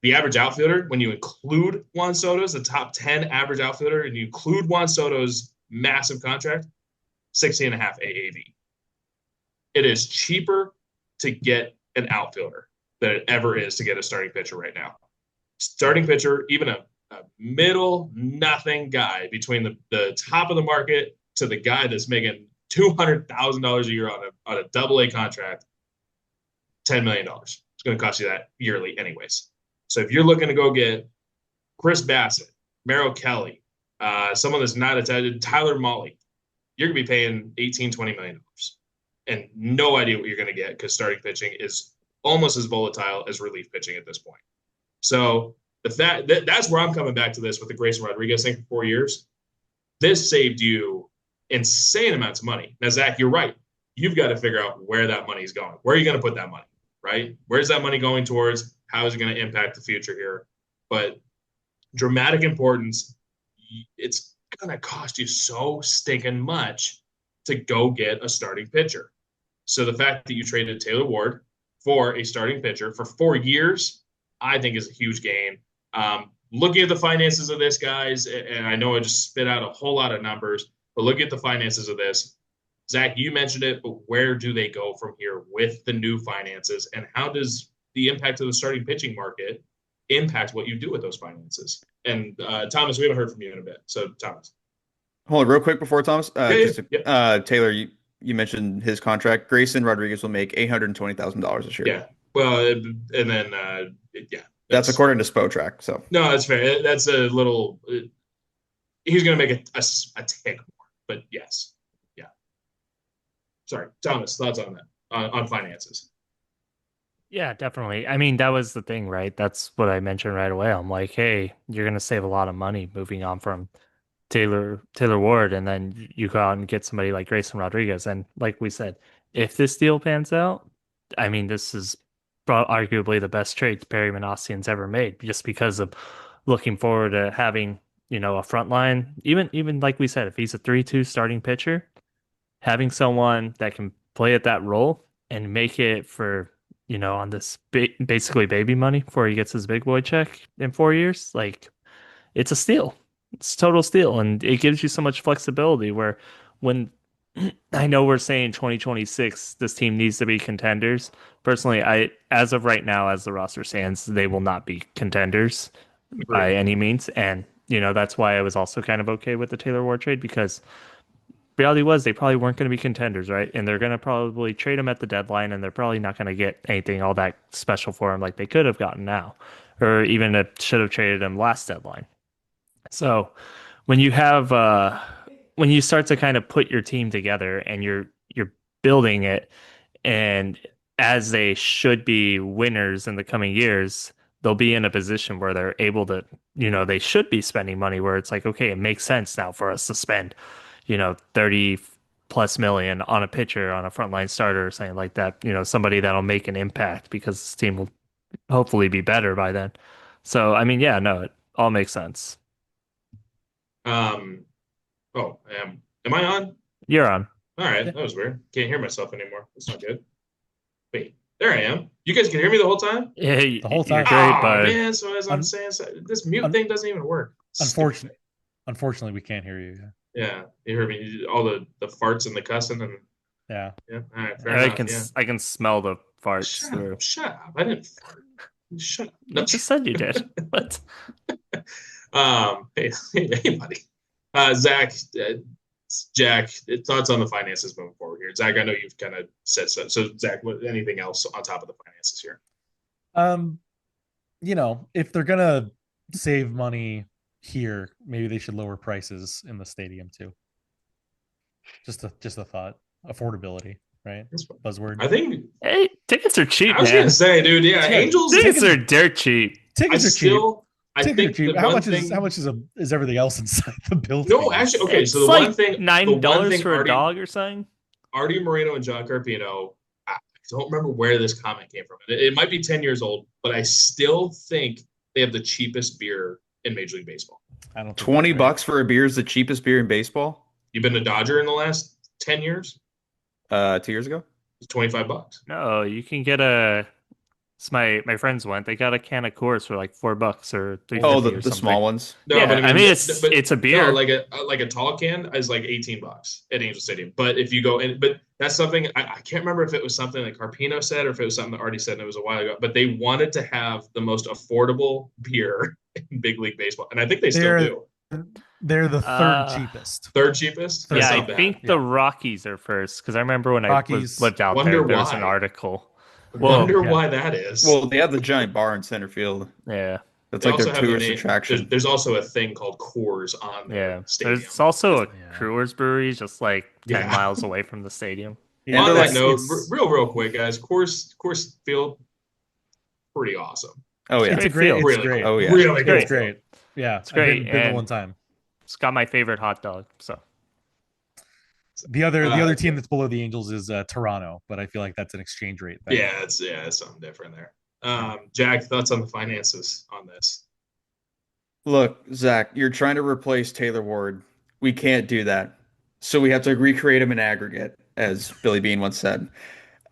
The average outfielder, when you include Juan Soto's, the top 10 average outfielder, and you include Juan Soto's massive contract, 16.5 AAV. It is cheaper to get an outfielder than it ever is to get a starting pitcher right now. Starting pitcher, even a middle nothing guy between the top of the market to the guy that's making $200,000 a year on a double-A contract, $10 million. It's going to cost you that yearly anyways. So if you're looking to go get Chris Bassett, Merrill Kelly, someone that's not attached, Tyler Mahle, you're going to be paying $18-20 million and no idea what you're going to get because starting pitching is almost as volatile as relief pitching at this point. So the fact that's where I'm coming back to this with the Grayson Rodriguez thing for 4 years. This saved you insane amounts of money. Now, Zach, you're right. You've got to figure out where that money is going. Where are you going to put that money, right? Where's that money going towards? How is it going to impact the future here? But dramatic importance, it's going to cost you so stinking much to go get a starting pitcher. So the fact that you traded Taylor Ward for a starting pitcher for 4 years, I think is a huge gain. Looking at the finances of this, guys, and I know I just spit out a whole lot of numbers, but look at the finances of this. Zach, you mentioned it, but where do they go from here with the new finances, and how does the impact of the starting pitching market impact what you do with those finances? And Thomas, we haven't heard from you in a bit. So, Thomas. Hold on real quick before Thomas. Yeah. Taylor, you mentioned his contract. Grayson Rodriguez will make $820,000 this year. Yeah. Well, and then, yeah. That's according to Spotrac. So no, that's fair. That's a little. He's going to make a tick more, but yes, yeah. Sorry, Thomas. Thoughts on that on finances? Yeah, definitely. I mean, that was the thing, right? That's what I mentioned right away. I'm like, hey, you're going to save a lot of money moving on from Taylor Ward, and then you go out and get somebody like Grayson Rodriguez. And like we said, if this deal pans out, I mean, this is arguably the best trade Perry Manassian's ever made, just because of looking forward to having, a front line. Even like we said, if he's a 3-2 starting pitcher, having someone that can play at that role and make it for, on this basically baby money before he gets his big boy check in 4 years, like, it's a steal. It's total steal. And it gives you so much flexibility where when I know we're saying 2026, this team needs to be contenders. Personally, as of right now, as the roster stands, they will not be contenders by any means. And, that's why I was also kind of okay with the Taylor Ward trade, because reality was they probably weren't going to be contenders, right? And they're going to probably trade him at the deadline, and they're probably not going to get anything all that special for him like they could have gotten now, or even should have traded him last deadline. So when you have when you start to kind of put your team together and you're building it, and as they should be winners in the coming years, they'll be in a position where they're able to, they should be spending money where it's like, okay, it makes sense now for us to spend, 30 plus million on a pitcher, on a frontline starter or something like that, somebody that'll make an impact, because this team will hopefully be better by then. So, I mean, yeah, no, it all makes sense. Am I on? You're on. All right, that was weird. Can't hear myself anymore. That's not good. Wait, there I am. You guys can hear me the whole time? Yeah, the whole time. You're great, but man, so as I'm saying, this mute thing doesn't even work. Unfortunately, we can't hear you. Yeah, you heard me. All the farts and the cussing and yeah. All right, fair enough. I can smell the farts through. Shut up! I didn't fart. Shut up! You just said you did. What? Hey, buddy. Zach, Jack, thoughts on the finances moving forward here? Zach, I know you've kind of said so. So, Zach, anything else on top of the finances here? If they're gonna save money here, maybe they should lower prices in the stadium too. Just a thought. Affordability, right? Buzzword. I think. Hey, tickets are cheap. I was gonna say, dude. Yeah, Angels tickets are dirt cheap. Tickets are cheap. I think cheap. How much is everything else inside the building? No, actually, okay. It's so the like one thing, $9 for a dog or something. Artie Moreno and John Carpino. I don't remember where this comment came from. It might be 10 years old, but I still think they have the cheapest beer in Major League Baseball. I don't. $20 for a beer is the cheapest beer in baseball. You've been a Dodger in the last 10 years? 2 years ago. It's $25. No, you can get a. My friends went. They got a can of Coors for like $4 or $3. Oh, the small ones. No, yeah, but I mean it's a beer. No, like a tall can is like $18 at Angel Stadium. But if you go in, but that's something I can't remember if it was something that Carpino said or if it was something that Artie said, and it was a while ago. But they wanted to have the most affordable beer in big league baseball, and I think they still do. They're the third cheapest. Third cheapest? Yeah, I think the Rockies are first, because I remember when I lived out there was an article. Wonder why that is. Well, they have the giant bar in center field. Yeah. That's like their tourist attraction. There's also a thing called Coors on the stadium. There's also a Coors brewery just like 10 miles away from the stadium. Yeah, on that note, real quick, guys, Coors Field, pretty awesome. Oh, yeah. It's a great really great. Oh, yeah. Really it's great. Yeah. It's great. I've been one time. It's got my favorite hot dog, so. The other team that's below the Angels is Toronto, but I feel like that's an exchange rate thing. Yeah, it's something different there. Jack, thoughts on the finances on this? Look, Zach, you're trying to replace Taylor Ward. We can't do that. so we have to recreate them in aggregate, as Billy Bean once said.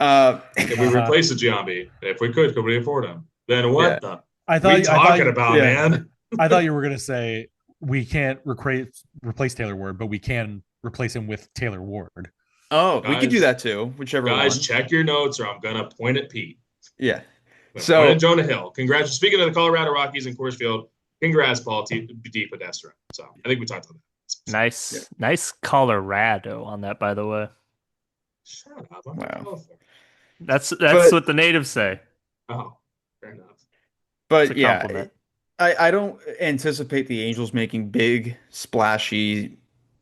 If we replace the Giambi, if we could we afford him? Then Yeah. what the I we thought talking about, yeah. man? I thought you were gonna say we can't replace Taylor Ward, but we can replace him with Taylor Ward. Oh, we could do Guys, that too, whichever guys, one. check your notes, or I'm gonna point at Pete. Yeah. I'm gonna point at So Jonah Hill. Congrats. Speaking of the Colorado Rockies and Coors Field, congrats, Paul D. Podesta. So I think we talked about that. Nice Colorado on that, by the way. Shut up. I'm Wow. California. That's But- what the natives say. Oh, fair enough. But It's a yeah, compliment. I don't anticipate the Angels making big, splashy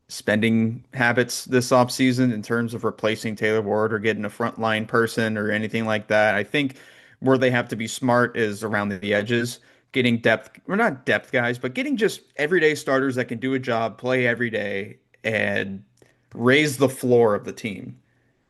spending habits this offseason in terms of replacing Taylor Ward or getting a frontline person or anything like that. I think where they have to be smart is around the edges, getting depth, or not depth guys, but getting just everyday starters that can do a job, play every day, and raise the floor of the team.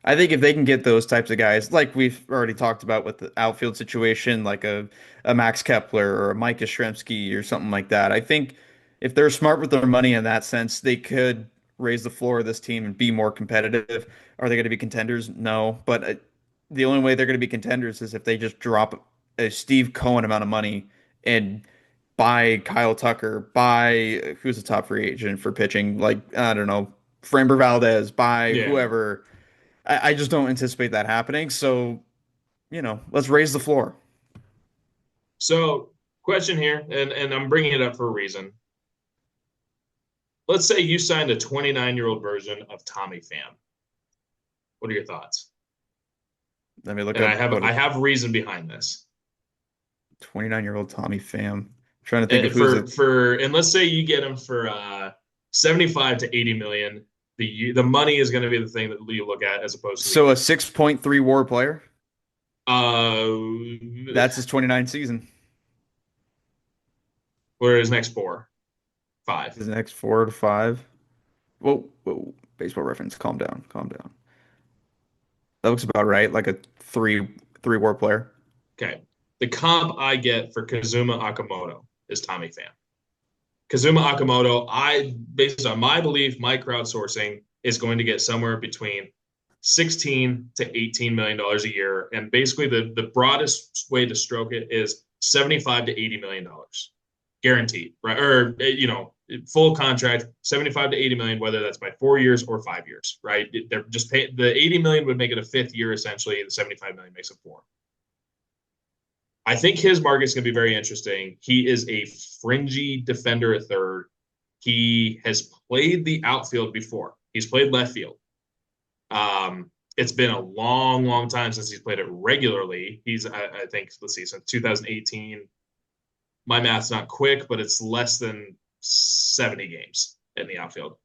I think if they can get those types of guys, like we've already talked about with the outfield situation, like a Max Kepler or a Mike Yastrzemski or something like that, I think if they're smart with their money in that sense, they could raise the floor of this team and be more competitive. Are they going to be contenders? No, but the only way they're going to be contenders is if they just drop a Steve Cohen amount of money and buy Kyle Tucker, buy who's a top free agent for pitching, like I don't know, Framber Valdez, buy Yeah. whoever. I just don't anticipate that happening. So, let's raise the floor. So, question here, and I'm bringing it up for a reason. Let's say you signed a 29-year-old version of Tommy Pham. What are your thoughts? Let me look And up. I have reason behind this. 29-year-old Tommy Pham. Trying to think of who's and let's say you get him for 75 to 80 million. The money is going to be the thing that you look at as opposed to so a 6.3 WAR player. That's That's his 29 season. what are his next 5? His next 4 to 5. Whoa, baseball reference. Calm down. That looks about right. Like a three WAR player. Okay. The comp I get for Kazuma Akamoto is Tommy Pham. Kazuma Akamoto, based on my belief, my crowdsourcing, is going to get somewhere between $16 to $18 million a year. And basically the broadest way to stroke it is $75 to $80 million guaranteed, right? Or, full contract, 75 to 80 million, whether that's by 4 years or 5 years, right? They're just paying, the 80 million would make it a 5th year, essentially. The 75 million makes it 4. I think his market's going to be very interesting. He is a fringy defender at third. He has played the outfield before. He's played left field. It's been a long, long time since he's played it regularly. He's, I think, let's see, since 2018. My math's not quick, but it's less than 70 games in the outfield.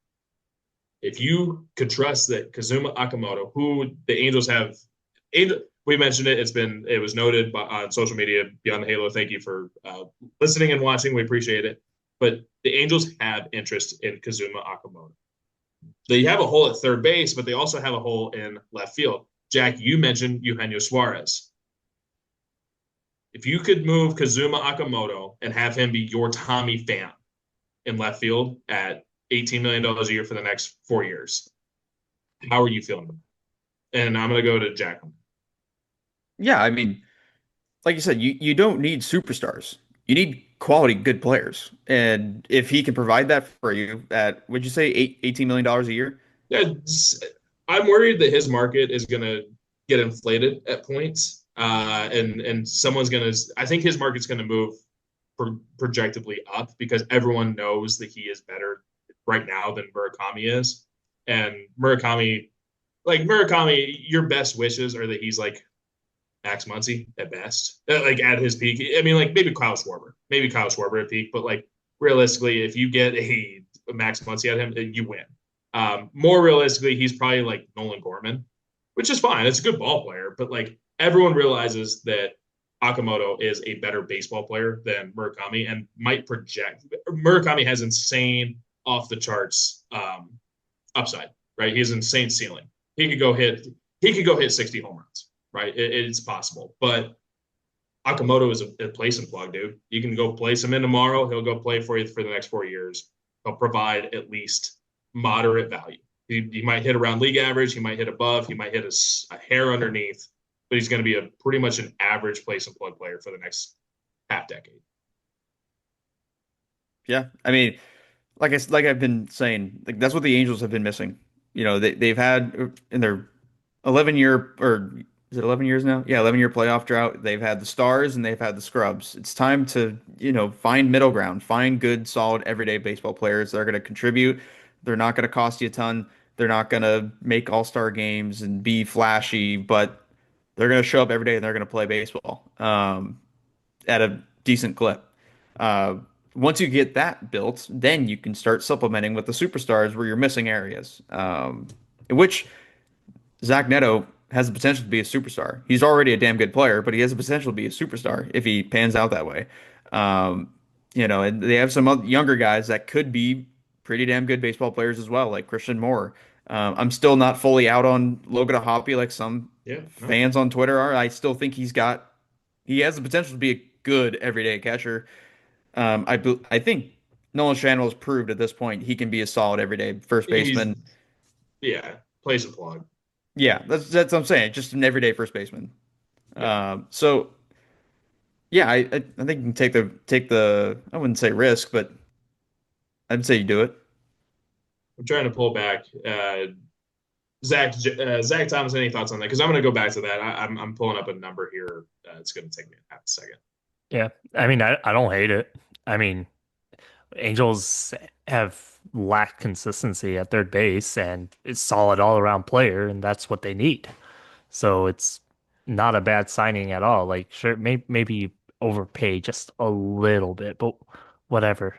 If you could trust that Kazuma Akamoto, who the Angels have, we mentioned it. It was noted on social media, Beyond the Halo. Thank you for listening and watching. We appreciate it. But the Angels have interest in Kazuma Akamoto. They have a hole at third base, but they also have a hole in left field. Jack, you mentioned Eugenio Suarez. If you could move Kazuma Akamoto and have him be your Tommy Pham in left field at $18 million a year for the next 4 years, how are you feeling about it? And I'm going to go to Jack. Yeah, I mean, like you said, you don't need superstars. You need quality, good players. And if he can provide that for you at, would you say $18 million a year? Yeah, I'm worried that his market is going to get inflated at points. And someone's going to, I think his market's going to move projectively up because everyone knows that he is better right now than Murakami is. And Murakami, your best wishes are that he's like Max Muncy at best, like at his peak. I mean, like maybe Kyle Schwarber at peak, but like realistically, if you get a Max Muncy at him, you win. More realistically, he's probably like Nolan Gorman, which is fine. It's a good ball player, but like everyone realizes that Akamoto is a better baseball player than Murakami and might project. Murakami has insane off the charts upside, right? He has insane ceiling. He could go hit 60 home runs. Right, it's possible, but Akamoto is a place and plug, dude. You can go place him in tomorrow. He'll go play for you for the next 4 years. He'll provide at least moderate value. He might hit around league average. He might hit above. He might hit a hair underneath. But he's going to be pretty much an average place and plug player for the next half decade. Yeah, I mean, like I've been saying, like that's what the Angels have been missing. They've had in their 11-year, or is it 11 years now? Yeah, 11-year playoff drought. They've had the stars and they've had the scrubs. It's time to, find middle ground, find good, solid, everyday baseball players that are going to contribute. They're not going to cost you a ton. They're not going to make all-star games and be flashy, but they're going to show up every day and they're going to play baseball at a decent clip. Once you get that built, then you can start supplementing with the superstars where you're missing areas, in which Zach Neto has the potential to be a superstar. He's already a damn good player, but he has the potential to be a superstar if he pans out that way. And they have some younger guys that could be pretty damn good baseball players as well, like Christian Moore. I'm still not fully out on Logan O'Hoppe like some fans on Twitter are. I still think he has the potential to be a good everyday catcher. I think Nolan Schanuel's proved at this point he can be a solid everyday first baseman. Plays a plug. Yeah, that's what I'm saying. Just an everyday first baseman. Yeah. I think you can take the I wouldn't say risk, but I'd say you do it. I'm trying to pull back. Zach Thomas, any thoughts on that? Because I'm going to go back to that. I'm pulling up a number here. It's going to take me half a second. Yeah, I mean, I don't hate it. I mean, Angels have lacked consistency at third base, and it's solid all-around player, and that's what they need. So it's not a bad signing at all. Like, sure, maybe overpay just a little bit, but whatever.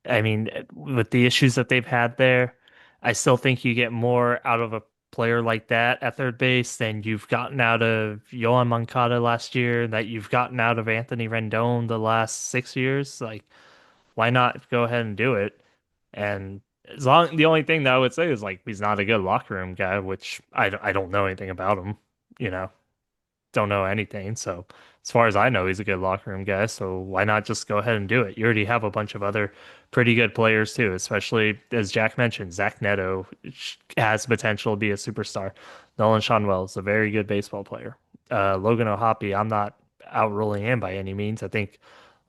I mean, with the issues that they've had there, I still think you get more out of a player like that at third base than you've gotten out of Yohan Moncada last year, that you've gotten out of Anthony Rendon the last 6 years. Like, why not go ahead and do it? And the only thing that I would say is, like, he's not a good locker room guy, which I don't know anything about him, don't know anything. So as far as I know, he's a good locker room guy. So why not just go ahead and do it? You already have a bunch of other pretty good players too, especially as Jack mentioned, Zach Neto has potential to be a superstar. Nolan Schanuel is a very good baseball player. Logan O'Hoppe, I'm not outruling him by any means. I think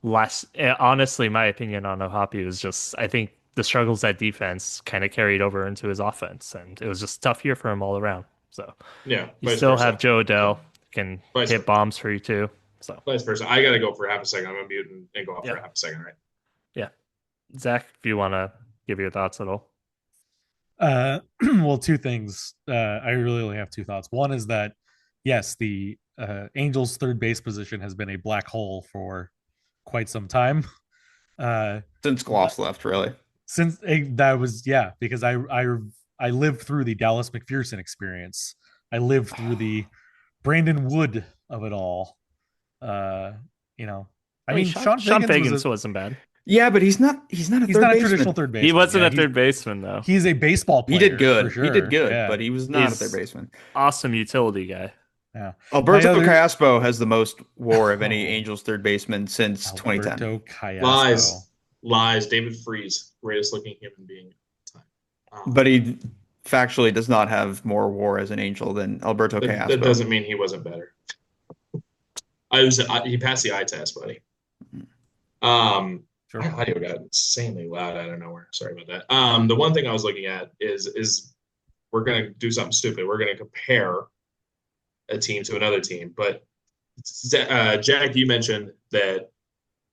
honestly, my opinion on O'Hoppe was just, I think the struggles at defense kind of carried over into his offense, and it was just a tough year for him all around. So yeah, you still have Joe Adell can hit bombs for you too. So vice versa. I gotta go for half a second. I'm gonna mute and go off for half a second, right? Yeah. Zach, if you want to give your thoughts at all. Well, two things. I really only have two thoughts. One is that yes, the Angels' third base position has been a black hole for quite some time. Since Gloss left, really. Since that was because I lived through the Dallas McPherson experience. I lived through the Brandon Wood of it all. I mean, Sean Fagans wasn't bad. Yeah, but he's not a traditional third baseman. He wasn't a third baseman though. He's a baseball player. He did good. For sure. He did good, but he was not a third baseman. Awesome utility guy. Yeah. Alberto Caspo has the most WAR of any Angels third baseman since 2010. Lies. David Freese, greatest looking human being of time. But he factually does not have more WAR as an Angel than Alberto Caspo. That doesn't mean he wasn't better. He passed the eye test, buddy. Sure. My audio got insanely loud out of nowhere. Sorry about that. The one thing I was looking at is we're gonna do something stupid. We're gonna compare a team to another team. But Jack, you mentioned that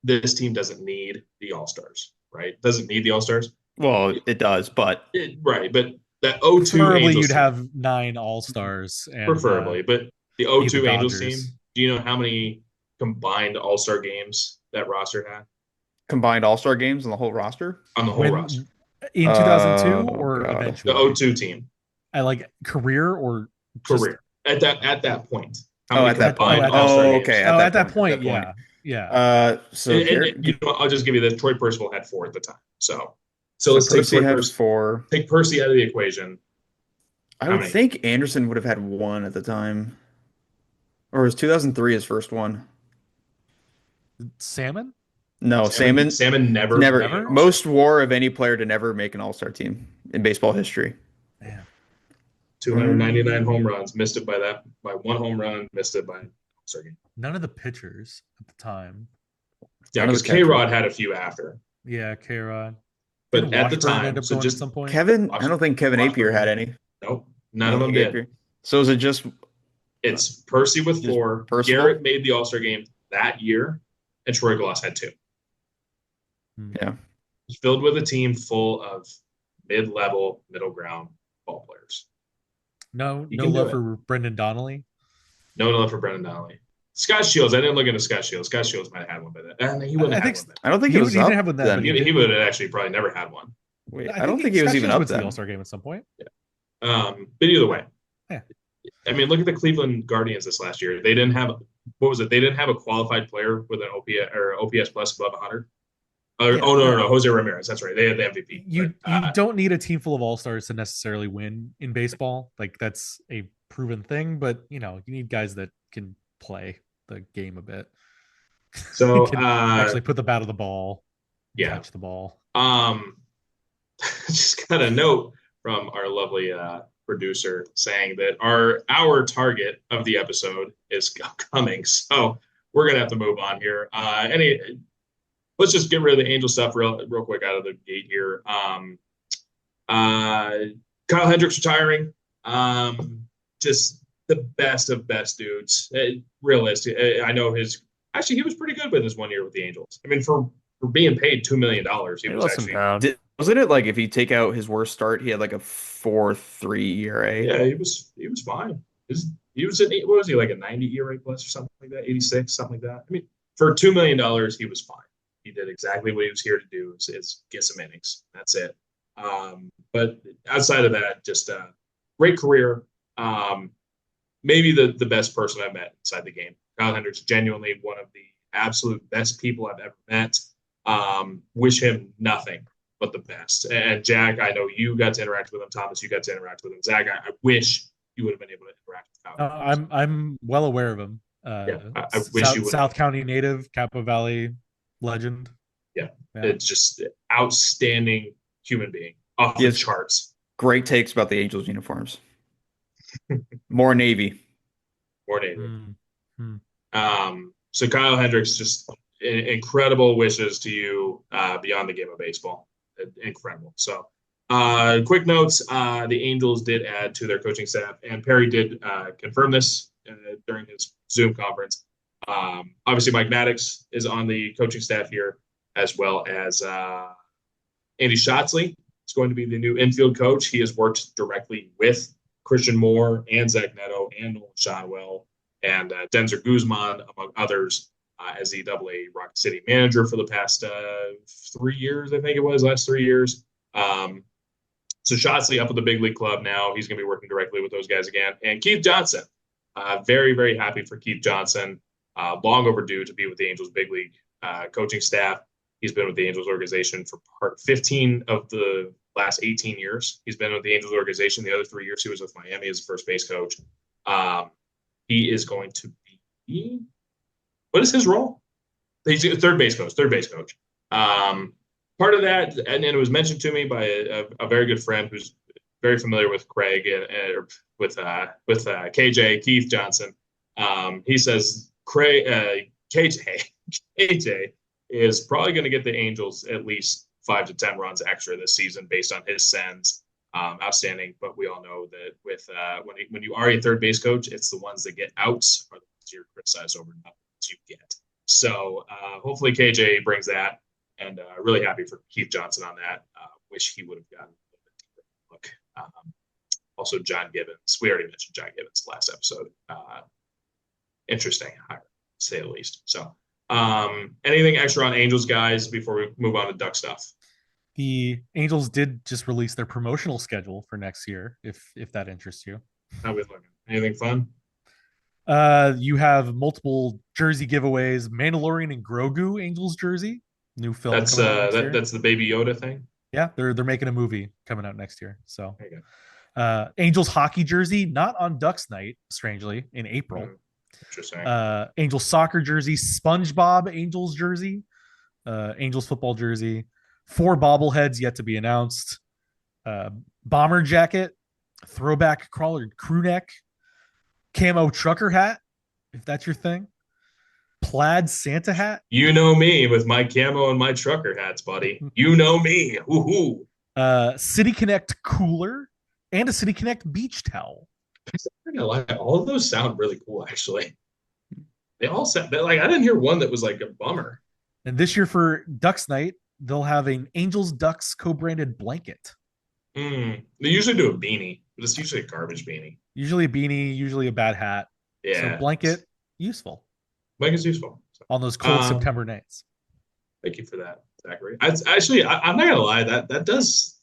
this team doesn't need the All-Stars, right? Doesn't need the All-Stars. Well, it does, but right. But that 0-2 preferably Angels you'd have 9 All-Stars. Preferably, but the 0-2 Angels team. Do you know how many combined All-Star games that roster had? Combined All-Star games on the whole roster? On the whole roster. In 2002 or eventually? The 0-2 team. I like career or career. At that point. At that point. Okay. At that point, yeah. Yeah. I'll just give you this. Troy Percival had 4 at the time. So let's take Percy had 4. Take Percy out of the equation. I would think Anderson would have had 1 at the time. Or was 2003 his first one? Salmon? No, Salmon never. Most WAR of any player to never make an All-Star team in baseball history. Man, 299 home runs, missed it by one home run, missed it by All-Star game. none of the pitchers at the time. Yeah, None of because the catchers. K-Rod had a few after. Yeah, K-Rod. But Didn't at the Washburn time, end up so going just at some point? Kevin, I don't think Kevin Apier Washburn. had any. Nope, I none don't of them think did. Apier. So is it just It's Percy with Just 4. Percival? Garrett made the All-Star game that year, and Troy Glass had 2. yeah? It's filled with a team full of mid-level, middle ground ball players. No You can do love it. for Brendan Donnelly. No love for Brendan Donnelly. Scott Shields, I didn't look into Scott Shields. Scott Shields might have had one by then. He wouldn't I have think had one. I don't think He it was didn't up have one then, then. but He, did. he would have actually probably never had one. Wait, I don't think he was even Scott up went to the then. All-Star game at some point. But either way, Yeah. I mean, look at the Cleveland Guardians this last year. They didn't have They didn't have a qualified player with an OPS plus above 100. No, Jose Ramirez. That's right. They had the MVP. You don't need a team full of all-stars to necessarily win in baseball. Like, that's a proven thing, but you need guys that can play the game a bit. So can actually put the bat on the ball, catch the ball. Just got a note from our lovely producer saying that our target of the episode is coming. So we're gonna have to move on here. Let's just get rid of the Angel stuff real quick out of the gate here. Kyle Hendricks retiring. Just the best of best dudes. Realistic. I know he was pretty good with his 1 year with the Angels. I mean, for being paid $2 million, he was wasn't actually bad. Wasn't it like if you take out his worst start, he had like a 4.3 ERA? Yeah, he was fine. He was at, what was he, like a 90 ERA plus or something like that, 86, something like that. I mean, for $2 million, he was fine. He did exactly what he was here to do, is get some innings. That's it. But outside of that, just great career. Maybe the best person I've met inside the game. Kyle Hendricks, genuinely one of the absolute best people I've ever met. Wish him nothing but the best. And Jack, I know you got to interact with him. Thomas, you got to interact with him. Zach, I wish you would have been able to interact with Kyle. I'm well aware of him. I wish you would. South County native, Capo Valley legend. Yeah. It's just outstanding human being off the charts. Great takes about the Angels uniforms. More Navy. So Kyle Hendricks, just incredible wishes to you beyond the game of baseball. Incredible. So quick notes, the Angels did add to their coaching staff, and Perry did confirm this during his Zoom conference. Obviously, Mike Maddox is on the coaching staff here, as well as Andy Shotzley is going to be the new infield coach. He has worked directly with Christian Moore and Zach Neto and Nolan Shotwell and Denzer Guzman, among others, as the AA Rock City manager for the past 3 years, I think it was, last 3 years. So Shotzley up at the big league club now. He's going to be working directly with those guys again. And Keith Johnson, very, very happy for Keith Johnson. Long overdue to be with the Angels big league coaching staff. He's been with the Angels organization for 15 of the last 18 years. He's been with the Angels organization. The other 3 years he was with Miami as a first base coach. He is going to be, what is his role? He's a third base coach. Part of that, and it was mentioned to me by a very good friend who's very familiar with Craig and with KJ, Keith Johnson. He says KJ is probably going to get the Angels at least 5 to 10 runs extra this season based on his sends. Outstanding, but we all know that with when you are a third base coach, it's the ones that get outs are the ones you're criticized over, not the ones you get. So hopefully KJ brings that, and really happy for Keith Johnson on that. Wish he would have gotten a little bit deeper look. Also, John Gibbons. We already mentioned John Gibbons last episode. Interesting, to say the least. So, anything extra on Angels, guys, before we move on to Duck stuff? The Angels did just release their promotional schedule for next year, if that interests you. How we looking? Anything fun? You have multiple jersey giveaways. Mandalorian and Grogu Angels jersey, new film. That's that's the Baby Yoda thing. Yeah, they're making a movie coming out next year. So, there you go. Angels hockey jersey, not on Ducks night, strangely, in April. Interesting. Angels soccer jersey, SpongeBob Angels jersey, Angels football jersey, 4 bobbleheads yet to be announced. Bomber jacket throwback crawler crew neck, camo trucker hat, if that's your thing, plaid Santa hat. You know me with my camo and my trucker hats, buddy. You know me. Woohoo. City Connect cooler, and a City Connect beach towel. I'm not gonna lie, all of those sound really cool, actually. They all sound like I didn't hear one that was like a bummer. And this year for Ducks Night, they'll have an Angels Ducks co-branded blanket. They usually do a beanie, but it's usually a garbage beanie. Usually a beanie, usually a bad hat. Yeah. So blanket, useful. Blanket's useful. So, on those cold September nights. Thank you for that, Zachary. I'm not gonna lie, that does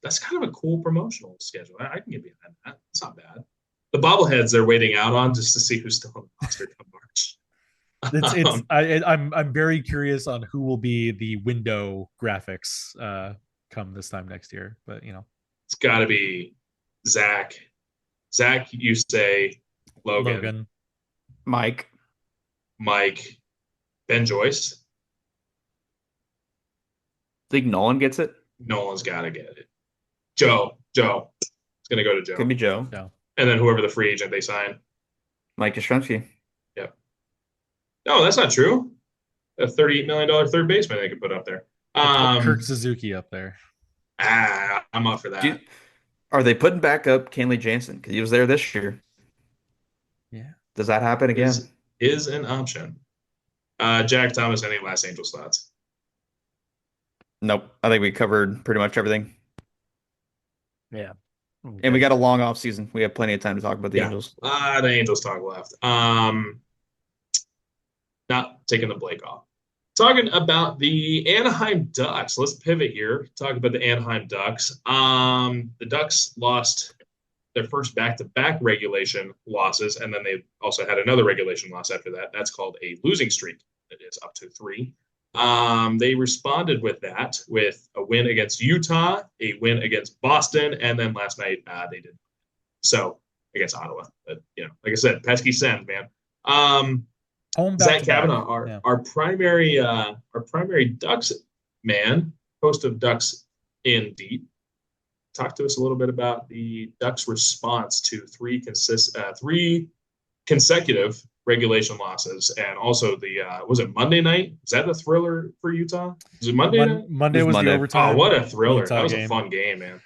that's kind of a cool promotional schedule. I can get behind that. It's not bad. The bobbleheads they're waiting out on just to see who's still on the roster come March. I'm very curious on who will be the window graphics come this time next year. But it's got to be Zach. Zach, you say Logan. Mike, Ben Joyce. Think Nolan gets it? Nolan's got to get it. Joe. It's gonna go to Joe. Could be Joe. And then whoever the free agent they sign. Mike Yastrzemski. Yep. No, that's not true. A $38 million third baseman they could put up there. Kirk Suzuki up there. I'm up for that. Are they putting back up Kenley Jansen? Because he was there this year. Yeah. Does that happen again? Is an option. Jack Thomas, any last Angels thoughts? Nope. I think we covered pretty much everything. Yeah. Okay. And we got a long off season. We have plenty of time to talk about the Angels. The Angels talk left. Not taking the Blake off. Talking about the Anaheim Ducks. Let's pivot here. Talk about the Anaheim Ducks. The Ducks lost their first back-to-back regulation losses, and then they also had another regulation loss after that. That's called a losing streak. It is up to 3. They responded with that with a win against Utah, a win against Boston, and then last night they did so against Ottawa. But like I said, pesky Sens, man. Zach Cavanagh, our primary Ducks man, host of Ducks in Deep. Talk to us a little bit about the Ducks' response to 3 consecutive regulation losses, and also the was it Monday night? Is that the thriller for Utah? Was it Monday night? Monday was the overtime. Oh, what a thriller! Utah that was game. A fun game, man.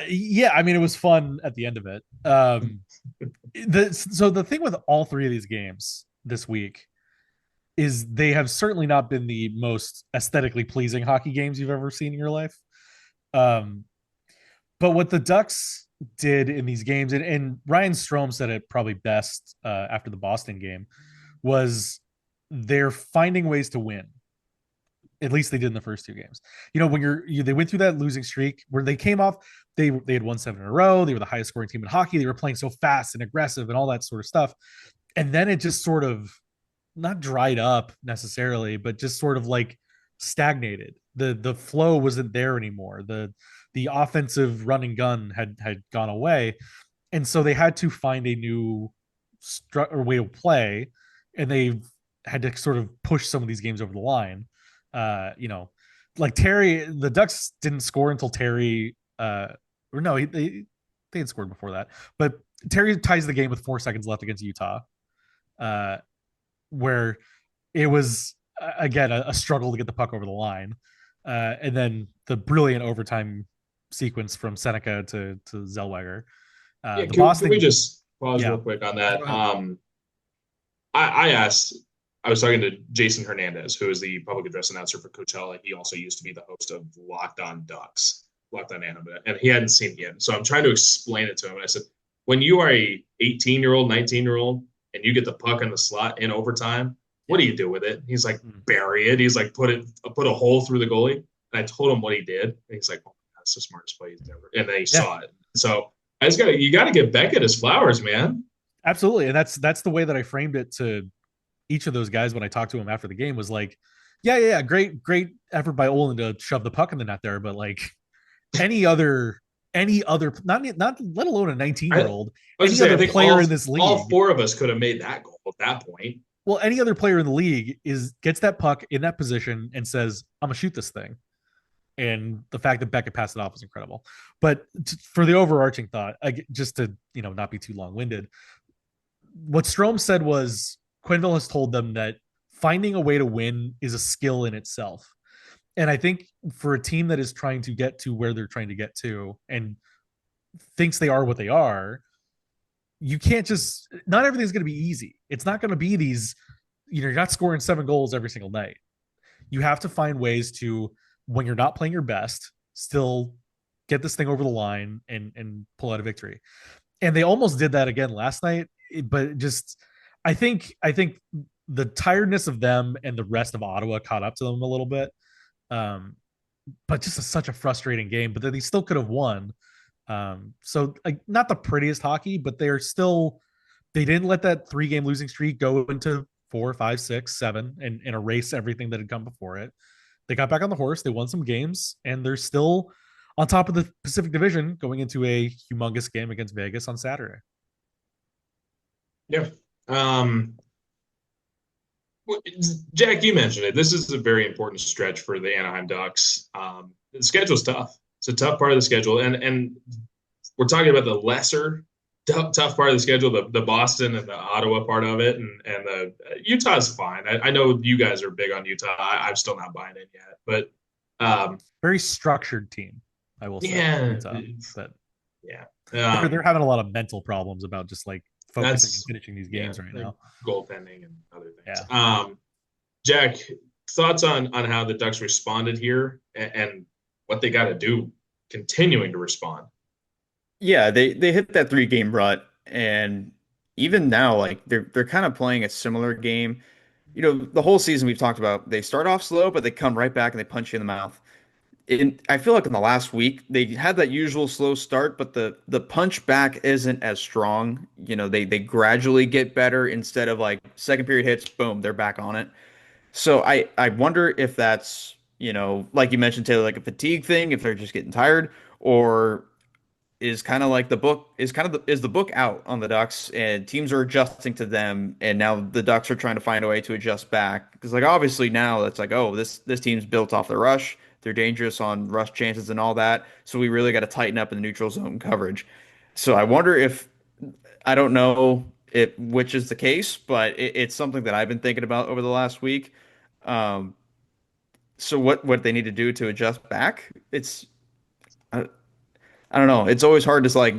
Yeah, I mean, it was fun at the end of it. So the thing with all 3 of these games this week is they have certainly not been the most aesthetically pleasing hockey games you've ever seen in your life. But what the Ducks did in these games, and Ryan Strome said it probably best after the Boston game, was they're finding ways to win. At least they did in the first 2 games. When they went through that losing streak where they came off, they had won 7 in a row. They were the highest scoring team in hockey. They were playing so fast and aggressive and all that sort of stuff. And then it just sort of not dried up necessarily, but just sort of like stagnated. The flow wasn't there anymore. The offensive run and gun had gone away. And so they had to find a new way to play, and they had to sort of push some of these games over the line. Like Terry, the Ducks didn't score until Terry, they had scored before that, but Terry ties the game with 4 seconds left against Utah, where it was again a struggle to get the puck over the line, and then the brilliant overtime sequence from Seneca to Zellweger. Can we just pause real quick on that? I was talking to Jason Hernandez, who is the public address announcer for Coachella. He also used to be the host of Locked On Ducks, Locked On Anaheim, and he hadn't seen it yet. So I'm trying to explain it to him. And I said, when you are a 18-year-old, 19-year-old, and you get the puck in the slot in overtime, what do you do with it? He's like, bury it. He's like, put a hole through the goalie. And I told him what he did. And he's like, oh, that's the smartest play he's ever. And then he saw it. So you got to give Beckett his flowers, man. Absolutely. And that's the way that I framed it to each of those guys when I talked to him after the game, was like, yeah, great effort by Olin to shove the puck in the net there, but like any other not let alone a 19-year-old, any other player in this league, all 4 of us could have made that goal at that point. Well, any other player in the league gets that puck in that position and says, I'm gonna shoot this thing. And the fact that Beckett passed it off was incredible. But for the overarching thought, just to not be too long winded, what Strome said was Quenneville has told them that finding a way to win is a skill in itself. And I think for a team that is trying to get to where they're trying to get to and thinks they are what they are, you can't just, not everything's going to be easy. It's not going to be these, you're not scoring 7 goals every single night. You have to find ways to, when you're not playing your best, still get this thing over the line and pull out a victory. And they almost did that again last night, but just, I think the tiredness of them and the rest of Ottawa caught up to them a little bit. But just such a frustrating game, but they still could have won. So like, not the prettiest hockey, but they didn't let that 3-game losing streak go into 4, 5, 6, 7 and erase everything that had come before it. They got back on the horse. They won some games, and they're still on top of the Pacific Division going into a humongous game against Vegas on Saturday. Yeah. Jack, you mentioned it. This is a very important stretch for the Anaheim Ducks. The schedule's tough. It's a tough part of the schedule, and we're talking about the lesser tough part of the schedule, the Boston and the Ottawa part of it, and the Utah's fine. I know you guys are big on Utah. I'm still not buying it yet, but very structured team, I will say. Yeah, Utah, but yeah, they're having a lot of mental problems about just like focusing and finishing these games right now. Goaltending and other things. Yeah. Jack, thoughts on how the Ducks responded here and what they got to do continuing to respond? Yeah, they hit that 3-game rut, and even now, like they're kind of playing a similar game. The whole season we've talked about, they start off slow, but they come right back and they punch you in the mouth. I feel like in the last week they had that usual slow start, but the punch back isn't as strong. They gradually get better instead of like second period hits, boom, they're back on it. So I wonder if that's, like you mentioned, Taylor, like a fatigue thing, if they're just getting tired, or is kind of like the book out on the Ducks and teams are adjusting to them, and now the Ducks are trying to find a way to adjust back, because like obviously now it's like, oh, this team's built off the rush, they're dangerous on rush chances and all that, so we really got to tighten up in the neutral zone coverage. So I wonder if, I don't know which is the case, but it's something that I've been thinking about over the last week. So what they need to do to adjust back, I don't know. It's always hard to like,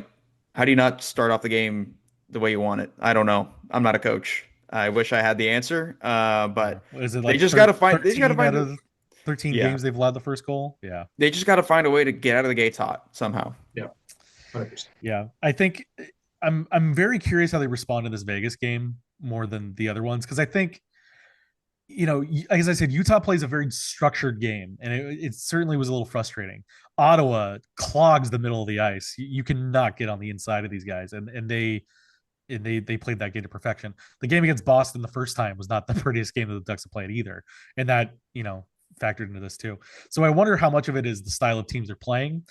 how do you not start off the game the way you want it? I don't know. I'm not a coach. I wish I had the answer. But is it like they just got to find. They just got to find. Out of 13 games they've allowed the first goal. Yeah, they just got to find a way to get out of the gates hot somehow. Yeah, 100%. Yeah. I think I'm very curious how they respond to this Vegas game more than the other ones, because I think, as I said, Utah plays a very structured game, and it certainly was a little frustrating. Ottawa clogs the middle of the ice. You cannot get on the inside of these guys, and they played that game to perfection. The game against Boston the first time was not the prettiest game that the Ducks have played either, and that factored into this too. So I wonder how much of it is the style of teams they're playing.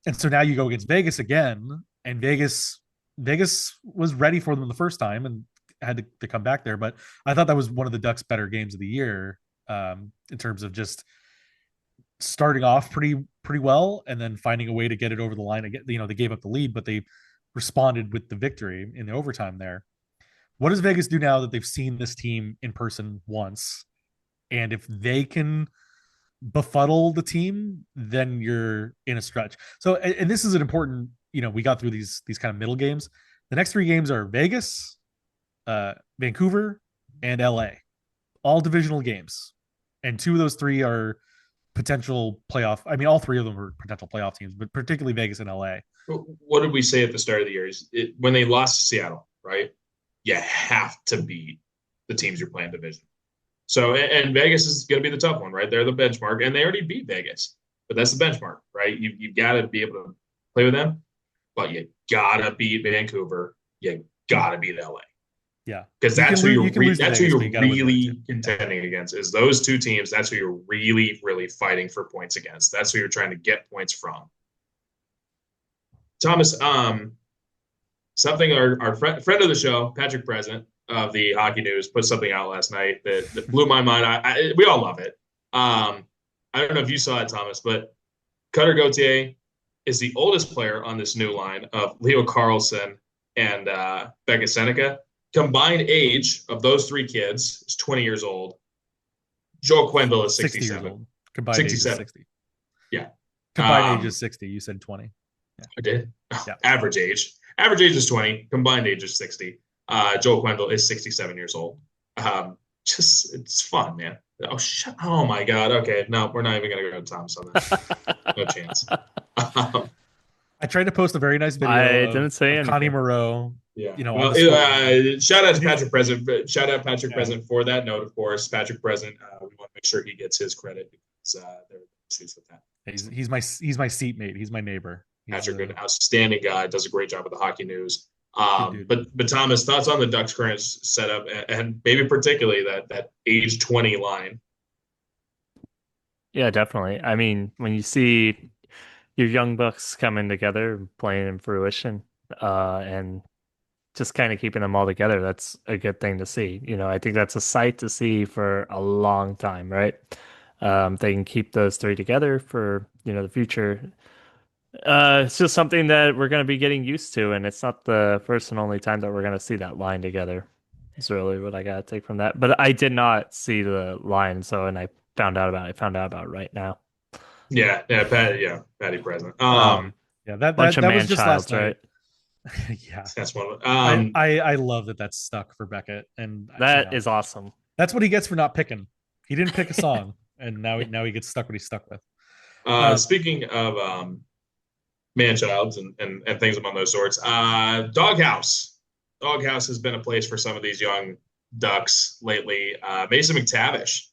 And so now you go against Vegas again, and Vegas was ready for them the first time and had to come back there. But I thought that was one of the Ducks' better games of the year, in terms of just starting off pretty well and then finding a way to get it over the line again. They gave up the lead, but they responded with the victory in the overtime there. What does Vegas do now that they've seen this team in person once? And if they can befuddle the team, then you're in a stretch. So, and this is an important, we got through these kind of middle games. The next 3 games are Vegas, Vancouver, and LA, all divisional games, and 2 of those 3 are potential playoff. I mean, all 3 of them are potential playoff teams, but particularly Vegas and LA. What did we say at the start of the year? When they lost to Seattle, right? You have to beat the teams you're playing division. So, and Vegas is going to be the tough one, right? They're the benchmark, and they already beat Vegas, but that's the benchmark, right? You've got to be able to play with them, but you got to beat Vancouver. You got to beat LA. Yeah, because that's who you're really contending against, is those 2 teams. That's who you're really, really fighting for points against. That's who you're trying to get points from. Thomas, something our friend of the show, Patrick President of the Hockey News, put something out last night that blew my mind. We all love it. I don't know if you saw it, Thomas, but Cutter Gauthier is the oldest player on this new line of Leo Carlson and Becca Seneca. Combined age of those three kids is 20 years old. Joel Quenneville is 60 years 67. old. Combined age is 60. Yeah. Combined age is 60. You said 20. Yeah. I did. Yeah. Average age. Average age is 20. Combined age is 60. Joel Quenneville is 67 years old. It's fun, man. Oh my God. Okay. No, we're not even going to go to Thomas on that. No chance. I tried to post a very nice video. I didn't say anything. Connie Moreau. Yeah. Well, shout out to Patrick Present. Shout out Patrick Present for that note, of course. Patrick Present, we want to make sure he gets his credit because there are issues with that. He's my seatmate. He's my neighbor. Patrick, an outstanding guy, does a great job with the hockey news. But Thomas, thoughts on the Ducks' current setup and maybe particularly that age 20 line? Yeah, definitely. I mean, when you see your young bucks coming together, playing in fruition, and just kind of keeping them all together, that's a good thing to see. I think that's a sight to see for a long time, right? They can keep those three together for, the future. It's just something that we're going to be getting used to, and it's not the first and only time that we're going to see that line together. It's really what I got to take from that. But I did not see the line, and I found out about it right now. Yeah, Patty Present. That was just last night. Right? Yeah, that's one of them. I love that that's stuck for Beckett, and that is awesome. That's what he gets for not picking. He didn't pick a song, and now he gets stuck what he's stuck with. Speaking of man-childs and things among those sorts, Doghouse has been a place for some of these young Ducks lately. Mason McTavish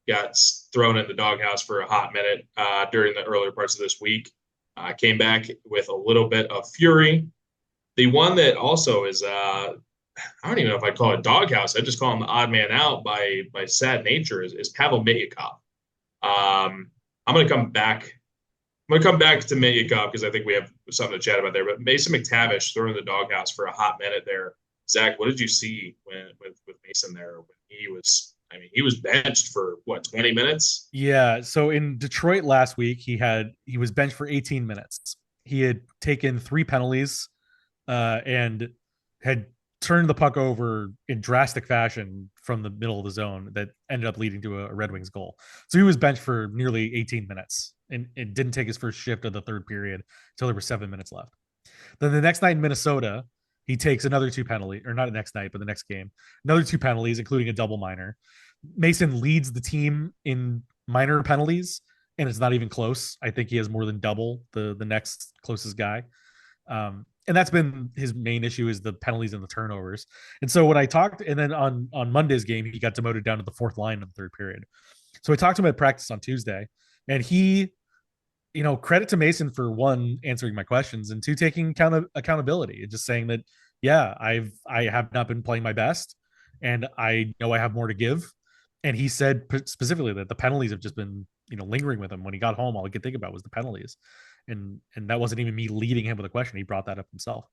got thrown in the doghouse for a hot minute during the earlier parts of this week. Came back with a little bit of fury. The one that also is, I don't even know if I'd call it doghouse. I just call him the odd man out by sad nature is Pavel Minyukov. I'm going to come back to Minyukov because I think we have something to chat about there. But Mason McTavish thrown in the doghouse for a hot minute there. Zach, what did you see with Mason there when he was? I mean, he was benched for 20 minutes? Yeah. So in Detroit last week, he was benched for 18 minutes. He had taken 3 penalties, and had turned the puck over in drastic fashion from the middle of the zone that ended up leading to a Red Wings goal. So he was benched for nearly 18 minutes and didn't take his first shift of the third period until there were 7 minutes left. Then the next night in Minnesota, he takes another 2 penalties, or not the next night, but the next game, another 2 penalties, including a double minor. Mason leads the team in minor penalties, and it's not even close. I think he has more than double the next closest guy. And that's been his main issue, is the penalties and the turnovers. And so when I talked, and then on Monday's game, he got demoted down to the 4th line in the third period. So I talked to him at practice on Tuesday, and he, credit to Mason for 1, answering my questions, and 2, taking accountability and just saying that, yeah, I have not been playing my best, and I know I have more to give. And he said specifically that the penalties have just been, lingering with him. When he got home, all he could think about was the penalties. And that wasn't even me leading him with a question. He brought that up himself.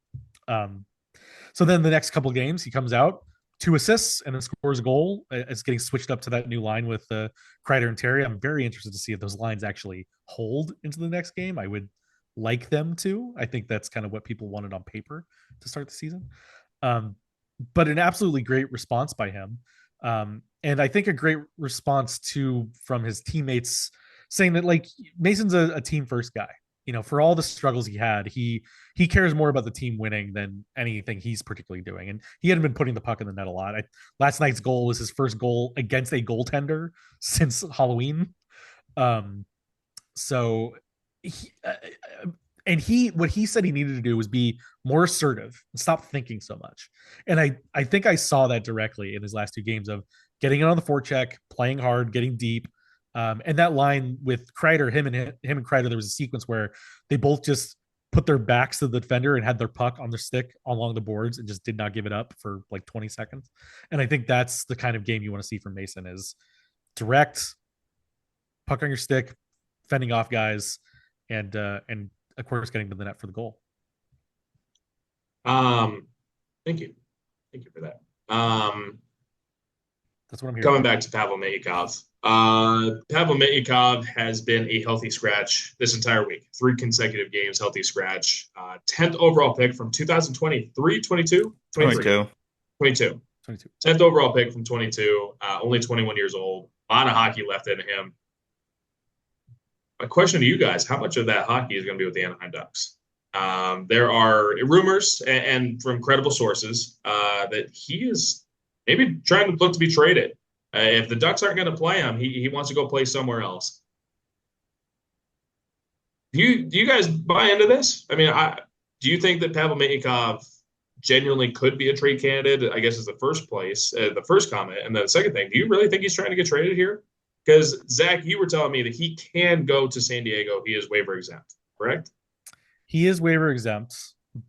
So then the next couple of games, he comes out, 2 assists, and then scores a goal. It's getting switched up to that new line with Kreider and Terry. I'm very interested to see if those lines actually hold into the next game. I would like them to. I think that's kind of what people wanted on paper to start the season. But an absolutely great response by him. And I think a great response too from his teammates, saying that Mason's a team first guy. For all the struggles he had, he cares more about the team winning than anything he's particularly doing. And he hadn't been putting the puck in the net a lot. Last night's goal was his first goal against a goaltender since Halloween. So what he said he needed to do was be more assertive and stop thinking so much. And I think I saw that directly in his last 2 games of getting it on the forecheck, playing hard, getting deep. And that line with Kreider, him and Kreider, there was a sequence where they both just put their backs to the defender and had their puck on their stick along the boards and just did not give it up for 20 seconds. And I think that's the kind of game you want to see from Mason, is direct, puck on your stick, fending off guys, and of course getting to the net for the goal. Thank you for that. That's what I'm hearing. Coming back to Pavel Minyukov. Pavel Minyukov has been a healthy scratch this entire week. 3 consecutive games, healthy scratch. 10th overall pick from 2023, 22? 22. 22. 10th overall pick from 22. Only 21 years old. A lot of hockey left in him. My question to you guys, how much of that hockey is going to be with the Anaheim Ducks? There are rumors and from credible sources that he is maybe trying to look to be traded. If the Ducks aren't going to play him, he wants to go play somewhere else. Do you guys buy into this? I mean, do you think that Pavel Minyukov genuinely could be a trade candidate? I guess is the first comment. And then the second thing, do you really think he's trying to get traded here? Because, Zach, you were telling me that he can go to San Diego. He is waiver exempt, correct? He is waiver exempt,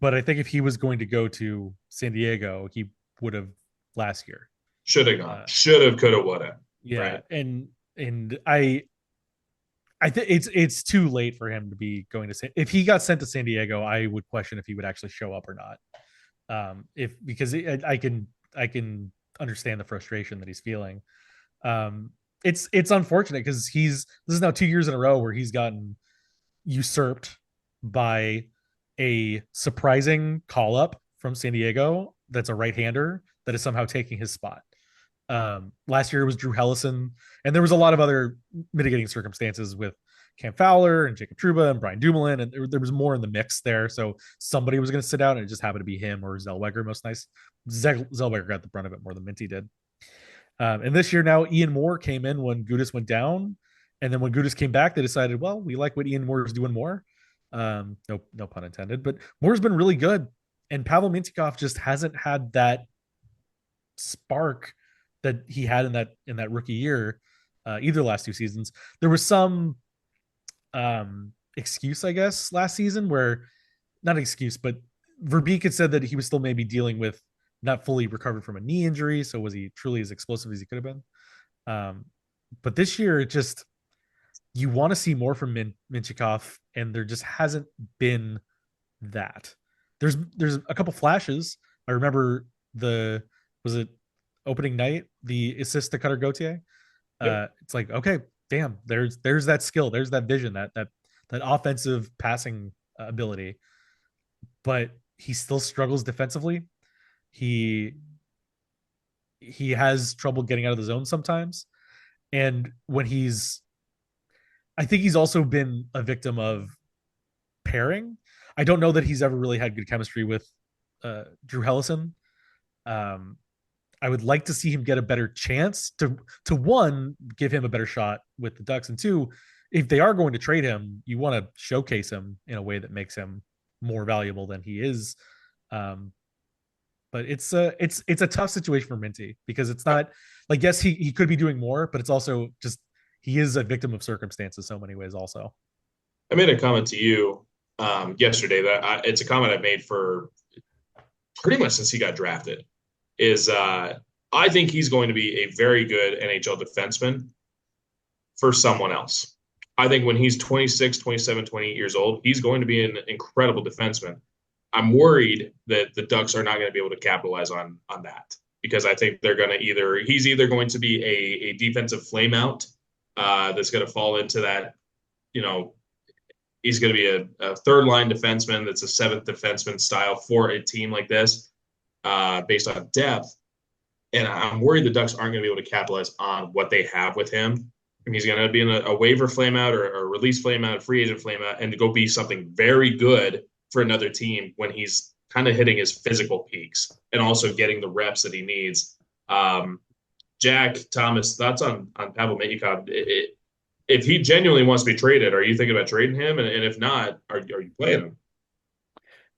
but I think if he was going to go to San Diego, he would have last year. Should have gone. Should have, could have, would have. Yeah, right? and I think it's too late for him to be going to. If he got sent to San Diego, I would question if he would actually show up or not. Because I can understand the frustration that he's feeling. It's unfortunate because this is now 2 years in a row where he's gotten usurped by a surprising call up from San Diego that's a right-hander that is somehow taking his spot. Last year it was Drew Hellison, and there was a lot of other mitigating circumstances with Cam Fowler and Jacob Trouba and Brian Dumoulin, and there was more in the mix there. So somebody was going to sit out, and it just happened to be him or Zellweger. Most nice, Zellweger got the brunt of it more than Minty did. And this year now, Ian Moore came in when Gudas went down, and then when Gudas came back, they decided, well, we like what Ian Moore is doing more. No pun intended, but Moore's been really good, and Pavel Mintyukov just hasn't had that spark that he had in that rookie year, either last 2 seasons. There was some excuse, I guess, last season where, not an excuse, but Verbeek had said that he was still maybe dealing with not fully recovered from a knee injury. So was he truly as explosive as he could have been? But this year, it just, you want to see more from Mintyukov, and there just hasn't been that. There's a couple flashes. I remember was it opening night, the assist to Cutter Gauthier? Yep. It's like, okay, damn, there's that skill, there's that vision, that offensive passing ability, but he still struggles defensively. He has trouble getting out of the zone sometimes, and I think he's also been a victim of pairing. I don't know that he's ever really had good chemistry with Drew Hellison. I would like to see him get a better chance to one, give him a better shot with the Ducks, and two, if they are going to trade him, you want to showcase him in a way that makes him more valuable than he is. But it's a tough situation for Minty, because it's not like, yes, he could be doing more, but it's also just, he is a victim of circumstances so many ways also. I made a comment to you yesterday that it's a comment I've made for pretty much since he got drafted, is I think he's going to be a very good NHL defenseman for someone else. I think when he's 26, 27, 28 years old, he's going to be an incredible defenseman. I'm worried that the Ducks are not going to be able to capitalize on that, because I think they're going to he's either going to be a defensive flameout that's going to fall into that, he's going to be a third line defenseman that's a seventh defenseman style for a team like this, based on depth. And I'm worried the Ducks aren't going to be able to capitalize on what they have with him. And he's going to be in a waiver flameout or a release flameout, free agent flameout, and to go be something very good for another team when he's kind of hitting his physical peaks and also getting the reps that he needs. Jack, Thomas, thoughts on Pavel Minyukov? If he genuinely wants to be traded, are you thinking about trading him? And if not, are you playing him?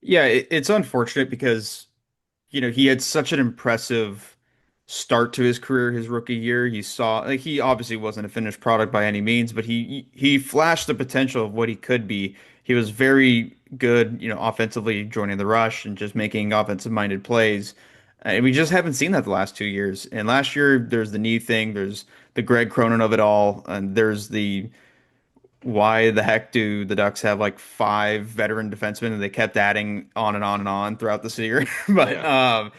Yeah, it's unfortunate because, he had such an impressive start to his career, his rookie year. You saw, like, he obviously wasn't a finished product by any means, but he flashed the potential of what he could be. He was very good, offensively, joining the rush and just making offensive-minded plays. And we just haven't seen that the last 2 years. And last year, there's the knee thing, there's the Greg Cronin of it all, and there's the why the heck do the Ducks have like 5 veteran defensemen, and they kept adding on and on and on throughout the year. But yeah.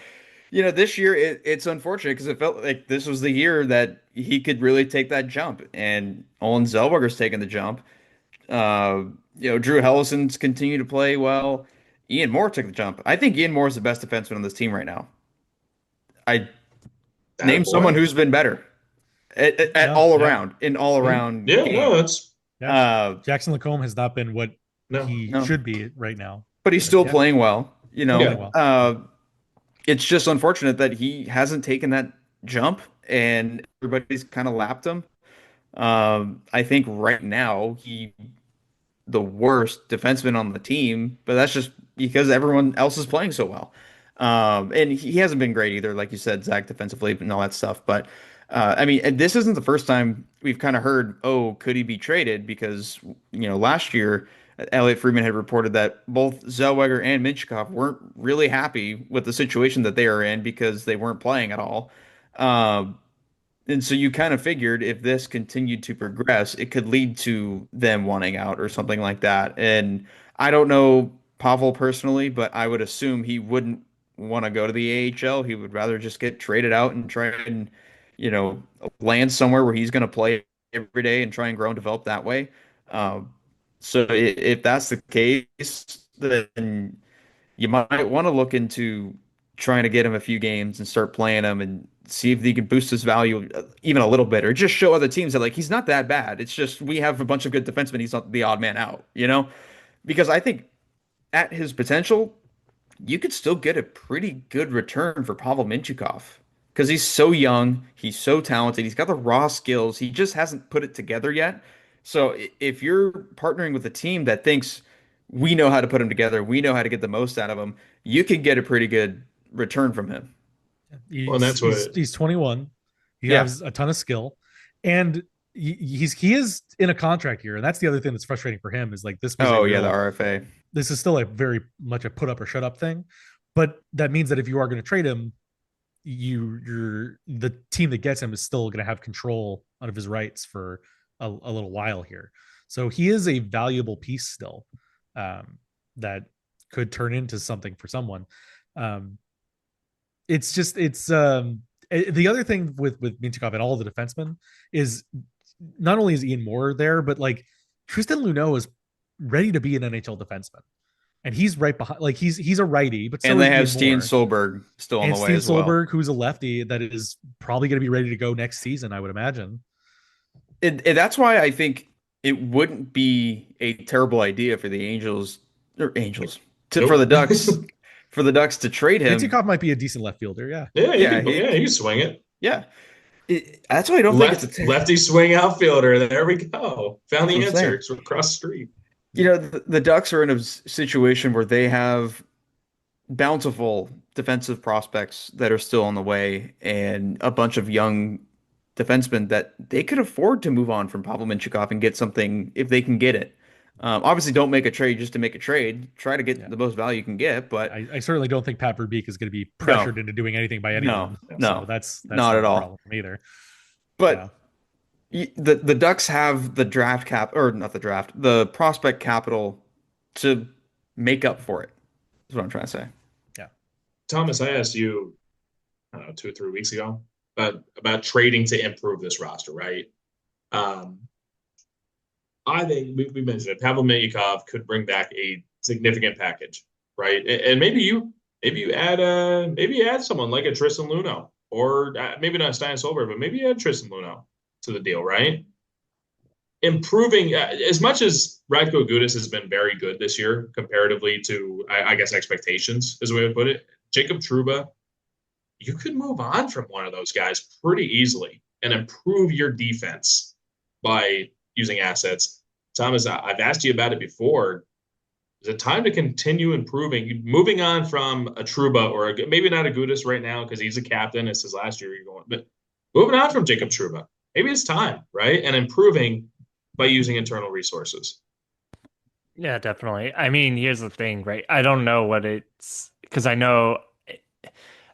This year it's unfortunate because it felt like this was the year that he could really take that jump, and Olin Zellweger's taking the jump. Drew Hellison's continued to play well. Ian Moore took the jump. I think Ian Moore is the best defenseman on this team right now. I name someone who's been better at all around in all around. Yeah, game. no, that's Jackson Lacombe has not been what he No. should be right now, but he's still playing well. It's just unfortunate that he hasn't taken that jump, and everybody's kind of lapped him. I think right now the worst defenseman on the team, but that's just because everyone else is playing so well. And he hasn't been great either, like you said, Zach, defensively and all that stuff. But and this isn't the first time we've kind of heard, oh, could he be traded? Because last year, Elliot Friedman had reported that both Zellweger and Mintyukov weren't really happy with the situation that they are in because they weren't playing at all. And so you kind of figured if this continued to progress, it could lead to them wanting out or something like that. And I don't know Pavel personally, but I would assume he wouldn't want to go to the AHL. He would rather just get traded out and try and, land somewhere where he's going to play every day and try and grow and develop that way. So if that's the case, then you might want to look into trying to get him a few games and start playing him and see if he can boost his value even a little bit, or just show other teams that he's not that bad. It's just we have a bunch of good defensemen. He's not the odd man out, because I think at his potential, you could still get a pretty good return for Pavel Mintyukov because he's so young, he's so talented, he's got the raw skills. He just hasn't put it together yet. So if you're partnering with a team that thinks we know how to put him together, we know how to get the most out of him, you can get a pretty good return from him. He's 21. He has a ton of skill, and he is in a contract year, and that's the other thing that's frustrating for him is this. The RFA. This is still a very much a put up or shut up thing, but that means that if you are going to trade him, the team that gets him is still going to have control of his rights for a little while here. So he is a valuable piece still that could turn into something for someone. The other thing with Mintyukov and all the defensemen is not only is Ian Moore there, but Tristan Luneau is ready to be an NHL defenseman, and he's right behind. He's a righty, but and they have Steen Solberg still on the way as well. Solberg, who's a lefty, that is probably going to be ready to go next season, I would imagine. And that's why I think it wouldn't be a terrible idea for the for the Ducks. For the Ducks to trade him. Mintyukov might be a decent left fielder, yeah. He can swing it. Yeah. That's why I don't think it's a lefty swing outfielder. There we go. Found the answer. It's across the street. The Ducks are in a situation where they have bountiful defensive prospects that are still on the way and a bunch of young defensemen that they could afford to move on from Pavel Mintyukov and get something if they can get it. Obviously, don't make a trade just to make a trade. Try to get the most value you can get, but I certainly don't think Pat Verbeek is going to be pressured into doing anything by anyone. No, so that's not at all either. But the Ducks have the the prospect capital to make up for it. That's what I'm trying to say. Yeah, Thomas, I asked you, I don't know, 2 or 3 weeks ago about trading to improve this roster, right? I think we mentioned it. Pavel Minyukov could bring back a significant package, right? And maybe you add someone like a Tristan Luneau, or maybe not Stein Solberg, but maybe add Tristan Luneau to the deal, right? Improving as much as Radko Gudas has been very good this year comparatively to I guess expectations is the way I would put it. Jacob Trouba, you could move on from one of those guys pretty easily and improve your defense by using assets. Thomas, I've asked you about it before. Is it time to continue improving, moving on from a Trouba or maybe not a Gudas right now because he's a captain. It's his last year. But moving on from Jacob Trouba, maybe it's time, right? And improving by using internal resources. Yeah, definitely. I mean, here's the thing, right? I don't know what it's because I know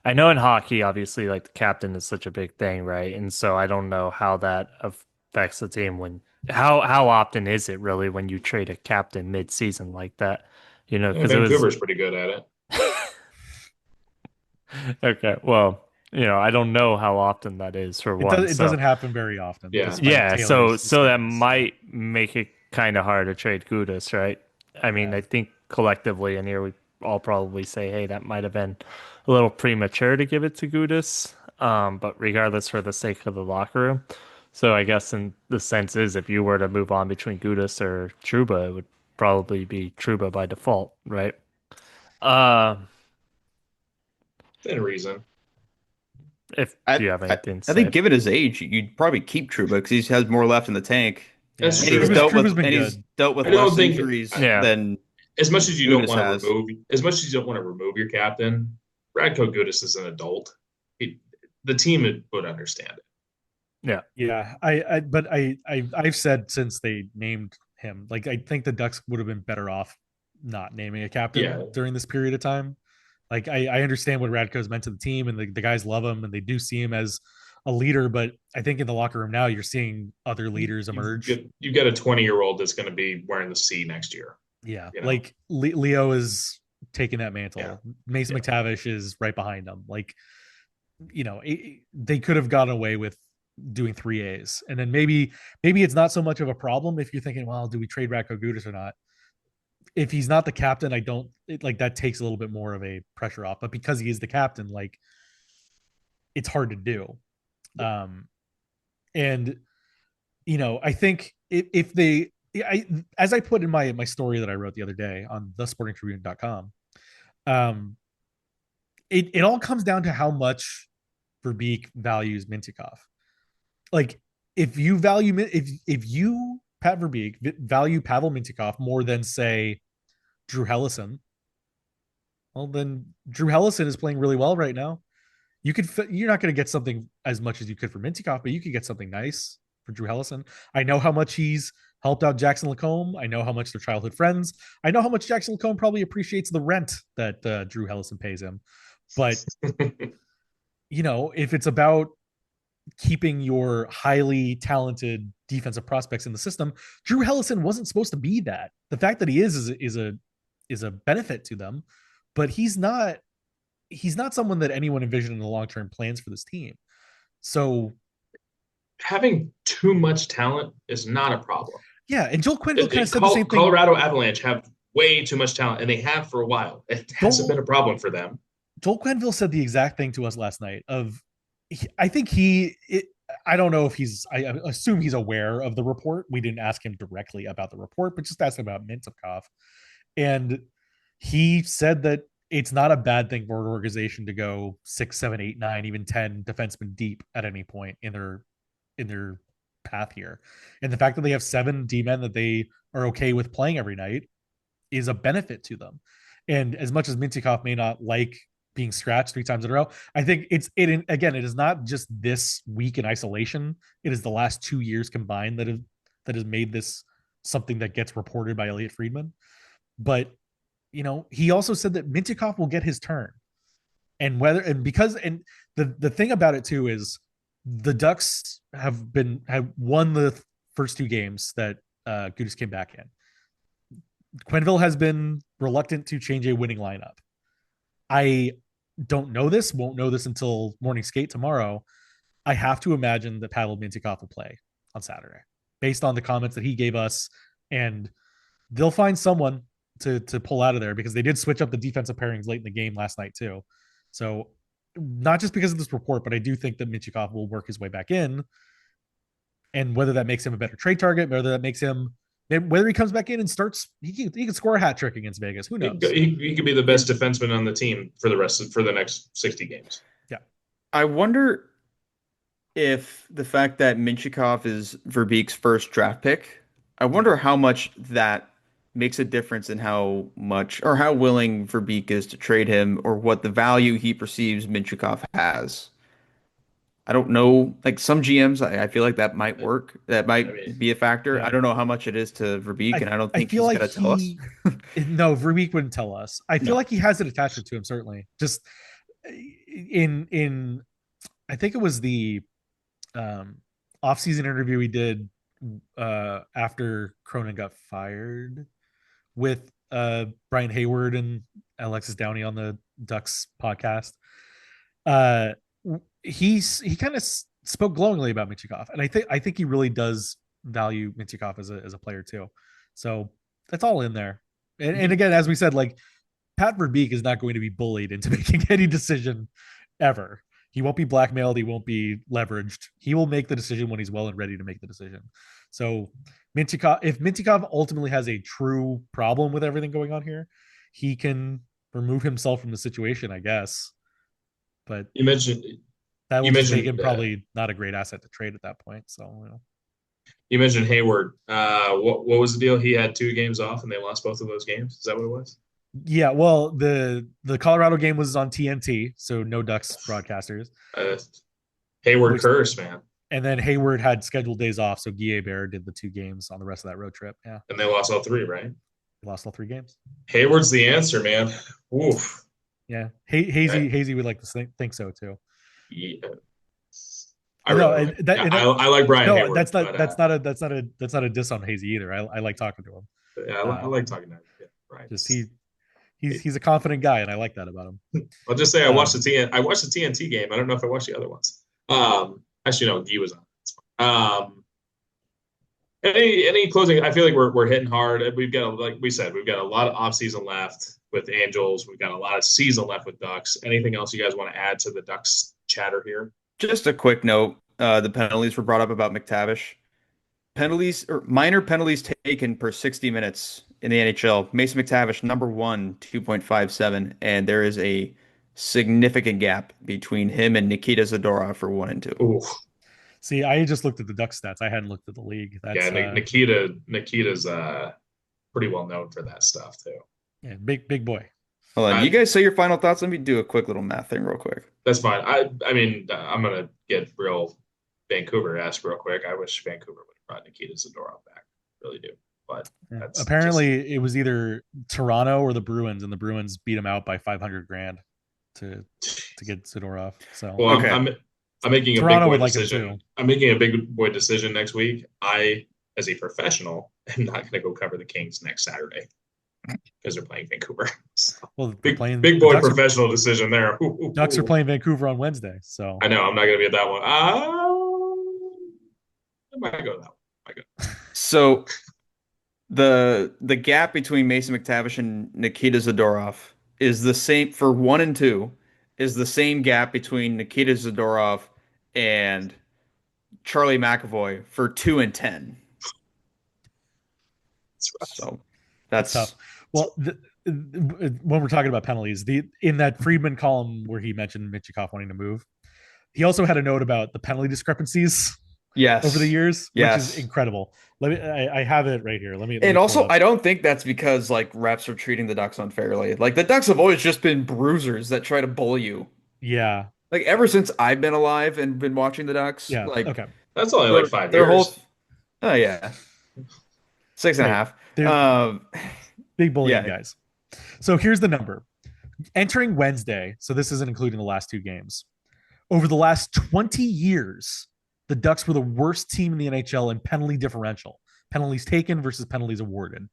in hockey, obviously, the captain is such a big thing, right? And so I don't know how that affects the team when. How often is it really when you trade a captain mid-season like that? Because Vancouver's pretty good at it. Okay. Well, I don't know how often that is for one. It So doesn't happen very often, Yeah. despite yeah, so Taylor's that status. might make it kind of hard to trade Gudis, right? I mean, Yeah. I think collectively in here we all probably say, hey, that might have been a little premature to give it to Gudis. But regardless, for the sake of the locker room. So I guess in the sense is if you were to move on between Gudis or Truba, it would probably be Truba by default, right? Uh, Within reason. if I, do you have I, anything to I say? think given his age, you'd probably keep Truba because he has more left in the tank, That's Yeah. and he's true. dealt Truba's with been and he's good. dealt with I don't less think injuries Yeah. than as much as you don't Gudis want to has. as much as you don't want to remove your captain, Radko Gudas is an adult. The team would understand it. Yeah. Yeah. I've said since they named him, like, I think the Ducks would have been better off not naming a captain Yeah. during this period of time. Like, I understand what Radko's meant to the team, and the guys love him and they do see him as a leader, but I think in the locker room now you're seeing other leaders emerge. You've got a 20-year-old that's going to be wearing the C next year. Yeah. You know? Like Leo is taking that mantle. Yeah. Mason Yeah. McTavish is right behind him. Like, they could have gotten away with doing 3As. And then maybe it's not so much of a problem if you're thinking, well, do we trade Radko Gudas or not? If he's not the captain, I don't like that takes a little bit more of a pressure off. But because he is the captain, like, it's hard to do. And I think if they, as I put in my story that I wrote the other day on thesportingtribune.com, it all comes down to how much Verbeek values Mintyukov. Like, if you value if you Pat Verbeek value Pavel Mintyukov more than, say, Drew Hellison, well, then Drew Hellison is playing really well right now. You're not going to get something as much as you could for Mintyukov, but you could get something nice for Drew Hellison. I know how much he's helped out Jackson Lacombe. I know how much they're childhood friends. I know how much Jackson Lacombe probably appreciates the rent that Drew Hellison pays him. But if it's about keeping your highly talented defensive prospects in the system, Drew Hellison wasn't supposed to be that. The fact that he is a benefit to them, but he's not someone that anyone envisioned in the long-term plans for this team. So having too much talent is not a problem. Yeah, and Joel Quenneville kind of said the same thing. Colorado Avalanche have way too much talent, and they have for a while. It hasn't been a problem for them. Joel Quenneville said the exact thing to us last night. I think I don't know if I assume he's aware of the report. We didn't ask him directly about the report, but just asked him about Mintyukov. And he said that it's not a bad thing for an organization to go 6, 7, 8, 9, even 10 defensemen deep at any point in their path here. And the fact that they have 7 D-men that they are okay with playing every night is a benefit to them. And as much as Mintyukov may not like being scratched 3 times in a row, I think it is not just this week in isolation. It is the last 2 years combined that has made this something that gets reported by Elliot Friedman. But he also said that Mintyukov will get his turn. And the thing about it too is the Ducks have won the first 2 games that Gudis came back in. Quenneville has been reluctant to change a winning lineup. I won't know this until morning skate tomorrow. I have to imagine that Pavel Mintyukov will play on Saturday based on the comments that he gave us, and they'll find someone to pull out of there because they did switch up the defensive pairings late in the game last night too. So not just because of this report, but I do think that Mintyukov will work his way back in, and whether that makes him a better trade target, whether he comes back in and starts, he can score a hat trick against Vegas. Who knows? He could be the best defenseman on the team for the next 60 games. Yeah. I wonder if the fact that Mintyukov is Verbeek's first draft pick, I wonder how much that makes a difference in how much or how willing Verbeek is to trade him or what the value he perceives Mintyukov has. I don't know. Like some GMs, I feel like that might work. That might be a factor. Yeah. I don't know how much it is to Verbeek, and I don't think he's like going to tell us. No, Verbeek wouldn't tell us. I feel like he has an attachment to him, certainly. Just in I think it was the offseason interview he did after Cronin got fired with Brian Hayward and Alexis Downey on the Ducks podcast. uh, he kind of spoke glowingly about Mintyukov, and I think he really does value Mintyukov as a player too. So that's all in there. And again, as we said, like Pat Verbeek is not going to be bullied into making any decision ever. He won't be blackmailed. He won't be leveraged. He will make the decision when he's well and ready to make the decision. So Mintyukov, if Mintyukov ultimately has a true problem with everything going on here, he can remove himself from the situation, I guess. But You mentioned that will you just make mentioned him probably not a great asset to trade at that point. So, you mentioned Hayward. What was the deal? He had 2 games off, and they lost both of those games. Is that what it was? yeah. Well, the Colorado game was on TNT, so no Ducks broadcasters. Uh, Hayward Which- curse, man, And then Hayward had scheduled days off, so Guy Bear did the 2 games on the rest of that road trip. Yeah, and they lost all 3, right? he lost all 3 games. Hayward's the answer, man. Oof. Yeah, Hazy would like to think so too. Yeah. I like Brian no, Hayward. that's not a diss on Hazy either. I like talking to him. Yeah, I like talking to him. Yeah, right. Just he's a confident guy, and I like that about him. I'll just say I watched the TNT game. I don't know if I watched the other ones. Actually, no, Guy was on. Any closing? I feel like we're hitting hard. We've got, like we said, we've got a lot of offseason left with Angels. We've got a lot of season left with Ducks. Anything else you guys want to add to the Ducks chatter here? Just a quick note. The penalties were brought up about McTavish. Penalties or minor penalties taken per 60 minutes in the NHL. Mason McTavish, number 1, 2.57. And there is a significant gap between him and Nikita Zadorov for 1 and 2. Ooh. See, I just looked at the Ducks stats. I hadn't looked at the league. That's, Nikita's pretty well known for that stuff too. Yeah, big boy. Hold on. You guys say your final thoughts. Let me do a quick little math thing real quick. That's fine. I mean, I'm gonna get real Vancouver-esque real quick. I wish Vancouver would have brought Nikita Zadorov back. Really do. But apparently it was either Toronto or the Bruins, and the Bruins beat him out by $500,000 to get Zadorov. So well, okay. I'm making Toronto a big would boy like him decision. too. I'm making a big boy decision next week. I, as a professional, am not going to go cover the Kings next Saturday because they're playing Vancouver. So, well, big boy Ducks professional decision there. Ducks are playing Vancouver on Wednesday, so I know I'm not going to be at that one. I might go that one. So the gap between Mason McTavish and Nikita Zadorov is the same for 1 and 2. Is the same gap between Nikita Zadorov and Charlie McAvoy for 2 and 10. So that's tough. Well, when we're talking about penalties, in that Friedman column where he mentioned Mintyukov wanting to move, he also had a note about the penalty discrepancies. Yes. Over the years, yes. Which is incredible. I have it right here. Let me and also, I don't think that's because like refs are treating the Ducks unfairly. Like the Ducks have always just been bruisers that try to bully you. Yeah. Like ever since I've been alive and been watching the Ducks. Yeah. Like okay. That's only like 5 years. Oh yeah. 6.5. Big bullying guys. So here's the number. Entering Wednesday, so this isn't including the last 2 games. Over the last 20 years, the Ducks were the worst team in the NHL in penalty differential, penalties taken versus penalties awarded.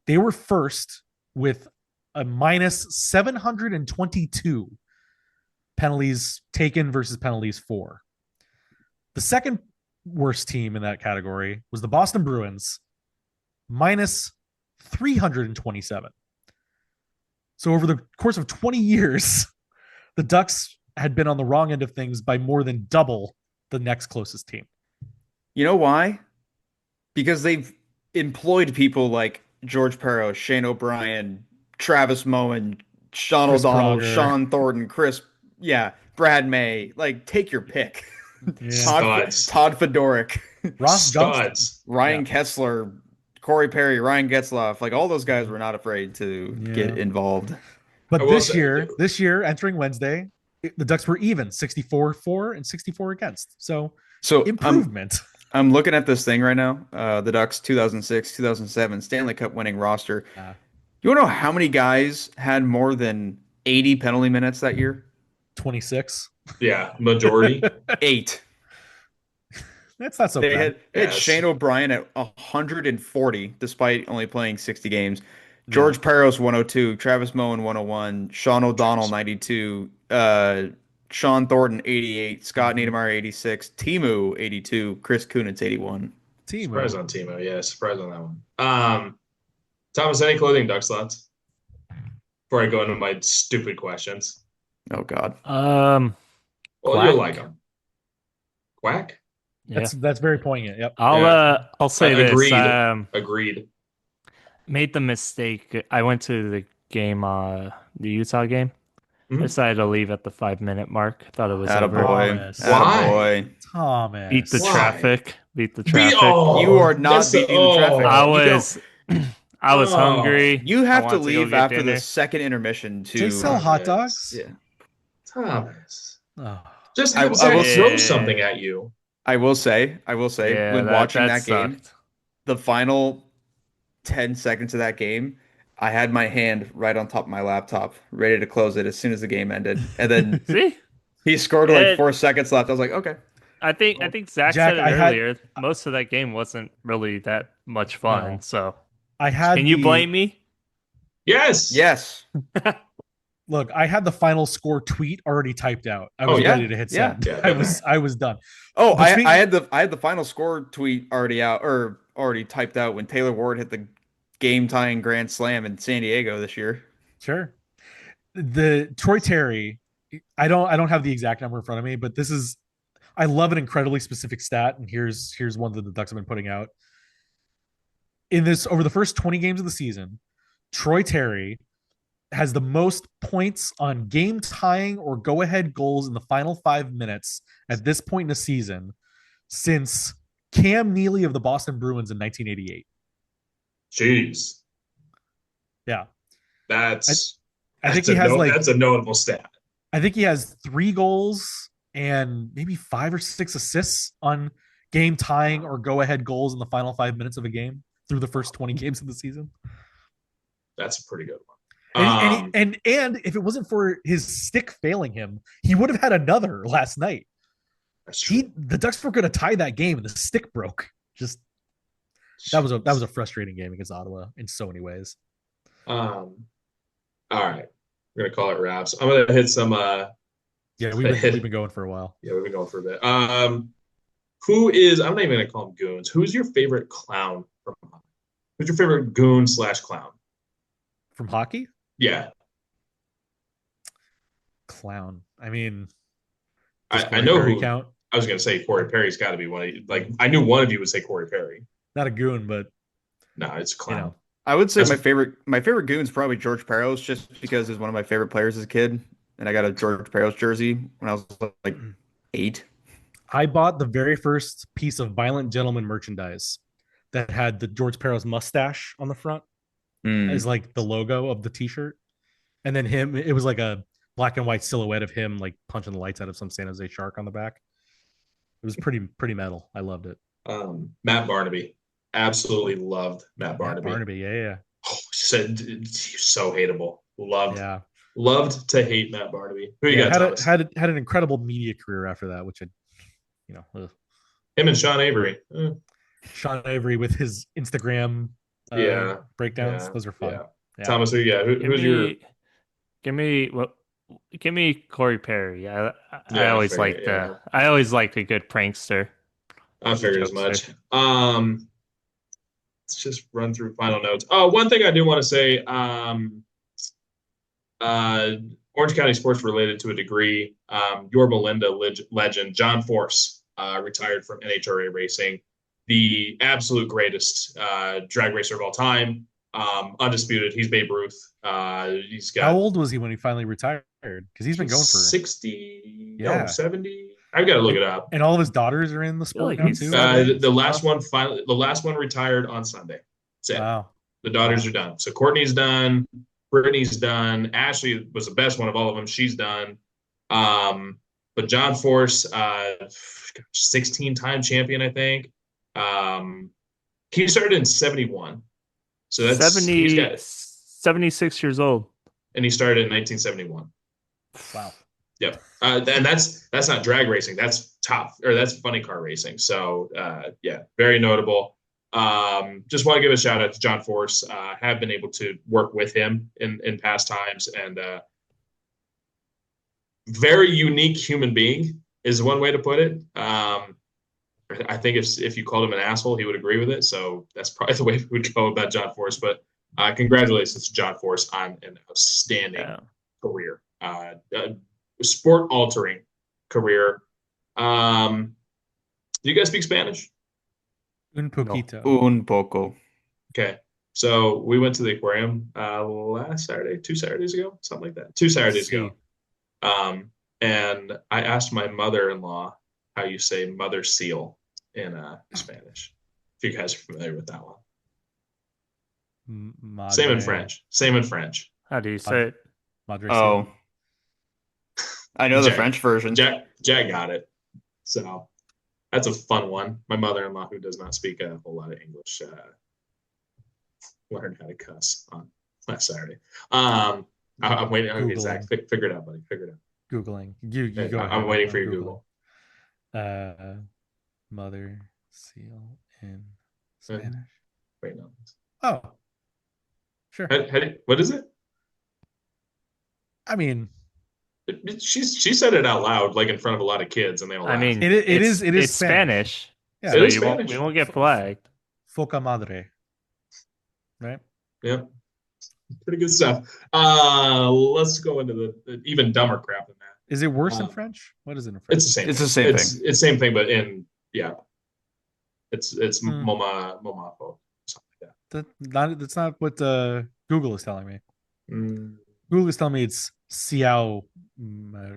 They were first with a minus 722 penalties taken versus penalties for. The second worst team in that category was the Boston Bruins, minus 327. So over the course of 20 years, the Ducks had been on the wrong end of things by more than double the next closest team. You know why? Because they've employed people like George Peros, Shane O'Brien, Travis Moen, Sean O'Donnell, Sean Thornton, Brad May. Like, take your pick. Yeah. Todd Fedoruk, Ross Johnston, Ryan Kessler, Corey Perry, Ryan Getzlaff. Like all those guys were not afraid to get involved. But this year, entering Wednesday, the Ducks were even 64 for and 64 against. So improvement. I'm looking at this thing right now. The Ducks 2006, 2007 Stanley Cup winning roster. You want to know how many guys had more than 80 penalty minutes that year? 26. Yeah, majority. 8. That's not so bad. They had Shane O'Brien at 140, despite only playing 60 games. George Peros 102, Travis Moen 101, Sean O'Donnell 92, Sean Thornton 88, Scott Niedermayer 86, Timu 82, Chris Kunitz 81. Surprise on Timo. Yeah, surprise on that one. Thomas, any clothing Ducks thoughts? Before I go into my stupid questions. Oh God. Well, Quack. you'll like them. Quack? Yeah. That's very poignant. Yep. I'll say Agreed. this. Agreed. Made the mistake. I went to the game, the Utah game. Mhm. I decided to leave at the 5-minute mark. I thought it was over. Thomas. Why? Thomas. Beat the Why? traffic. Beat the traffic. You are not beating the traffic. I was hungry. You have I to wanted to go leave get after dinner. the second intermission to They sell hot dogs. Yeah. Thomas. Oh. Just I have Zach will throw say- something at you. I will say, Yeah, when watching that game, sucked. the final 10 seconds of that game, I had my hand right on top of my laptop, ready to close it as soon as the game ended. And then See, he scored like It- 4 seconds left. I was like, okay. I think Zach Jack, said it I had- earlier. Most of that game wasn't really that much fun. No. So I had. can you blame me? Yes. Yes. Look, I had the final score tweet already typed out. I was yeah. ready to hit Yeah. send. I was done. Oh, Between- I had the final score tweet already out or already typed out when Taylorblakeward hit the game tying grand slam in San Diego this year. Sure. The Troy Terry, I don't have the exact number in front of me, but I love an incredibly specific stat, and here's one that the Ducks have been putting out. In this, over the first 20 games of the season, Troy Terry has the most points on game tying or go ahead goals in the final 5 minutes at this point in the season since Cam Neely of the Boston Bruins in 1988. Jeez. Yeah. That's I think he has that's a notable stat. I think he has 3 goals and maybe 5 or 6 assists on game tying or go ahead goals in the final 5 minutes of a game through the first 20 games of the season. That's a pretty good one. And if it wasn't for his stick failing him, he would have had another last night. That's true. The Ducks were going to tie that game, and the stick broke. Just that was a frustrating game against Ottawa in so many ways. All right, we're gonna call it wraps. I'm gonna hit some. Yeah, we've been going for a while. Yeah, we've been going for a bit. Who is? I'm not even gonna call them goons. Who's your favorite clown from? Who's your favorite goon / clown from hockey? Yeah, clown. I mean, I know who. Count? I was gonna say Corey Perry's got to be one. I knew one of you would say Corey Perry. Not a goon, but no, it's a clown. You know. I would say my favorite goon is probably George Peros, just because he's one of my favorite players as a kid, and I got a George Peros jersey when I was like 8. I bought the very first piece of Violent Gentleman merchandise that had the George Peros mustache on the front as like the logo of the T-shirt, and then it was like a black and white silhouette of him like punching the lights out of some San Jose Shark on the back. It was pretty metal. I loved it. Matt Barnaby. Absolutely loved Matt Barnaby. Yeah. Oh, so hateable. Loved to hate Matt Barnaby. Who you got? Had an incredible media career after that, which him and Sean Avery. Sean Avery with his Instagram breakdowns. Those are fun. Yeah. Thomas, who you got? Who's your? Give me Corey Perry. I always liked I always liked a good prankster. I figured as much. Let's just run through final notes. Oh, one thing I do want to say, Orange County sports related to a degree. Your Melinda legend, John Force, retired from NHRA racing, the absolute greatest drag racer of all time. Undisputed. He's Babe Ruth. He's got. How old was he when he finally retired? Because he's been going for 60, 70. I've got to look it up. And all of his daughters are in the sport now too. The last one retired on Sunday. That's it. Wow. The daughters are done. So Courtney's done. Brittany's done. Ashley was the best one of all of them. She's done. But John Force, 16-time champion, I think. He started in 71. So that's 76 years old. And he started in 1971. Wow. Yep. And that's not drag racing. That's that's funny car racing. So very notable. Just want to give a shout out to John Force. Have been able to work with him in past times, and very unique human being is one way to put it. I think if you called him an asshole, he would agree with it. So that's probably the way we would go about John Force. But congratulations to John Force on an outstanding career, sport-altering career. Do you guys speak Spanish? Un poquito. No. Un poco. Okay. So we went to the aquarium last Saturday, 2 Saturdays ago, something like that. 2 Saturdays ago. And I asked my mother-in-law how you say mother seal in Spanish. If you guys are familiar with that one. Madre. Same in French. Same in French. How do you say it? Madre Oh, I know the Jack- French version. Jack got it. So that's a fun one. My mother-in-law, who does not speak a whole lot of English, learned how to cuss on last Saturday. I'm waiting. Okay, Zach, figure it out, buddy. Figure it out. Googling. You go ahead. I'm waiting for your Google. Mother seal in Spanish. Wait, no. Oh, sure. What is it? I mean, she said it out loud, like in front of a lot of kids, and they all laughed. I mean, it is it's Spanish. Yeah, It so is we Spanish. won't get flagged. Foca madre. Right? Yeah. Pretty good stuff. Let's go into the even dumber crap than that. Is it worse in French? What is it in French? It's the same. It's thing. the same thing. It's the same thing, but in it's momafo, something like that. That's not what Google is telling me. Mm. Google is telling me it's Xiao.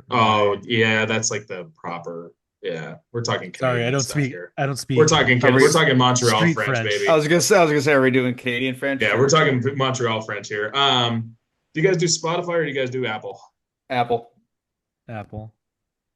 Oh yeah, that's like the proper. Yeah, we're talking. Sorry, Canadian I stuff don't speak. here. I don't speak. We're talking. We're talking Montreal French, baby. I was gonna say, are we doing Canadian French? Yeah, we're talking Montreal French here. Do you guys do Spotify or do you guys do Apple? Apple.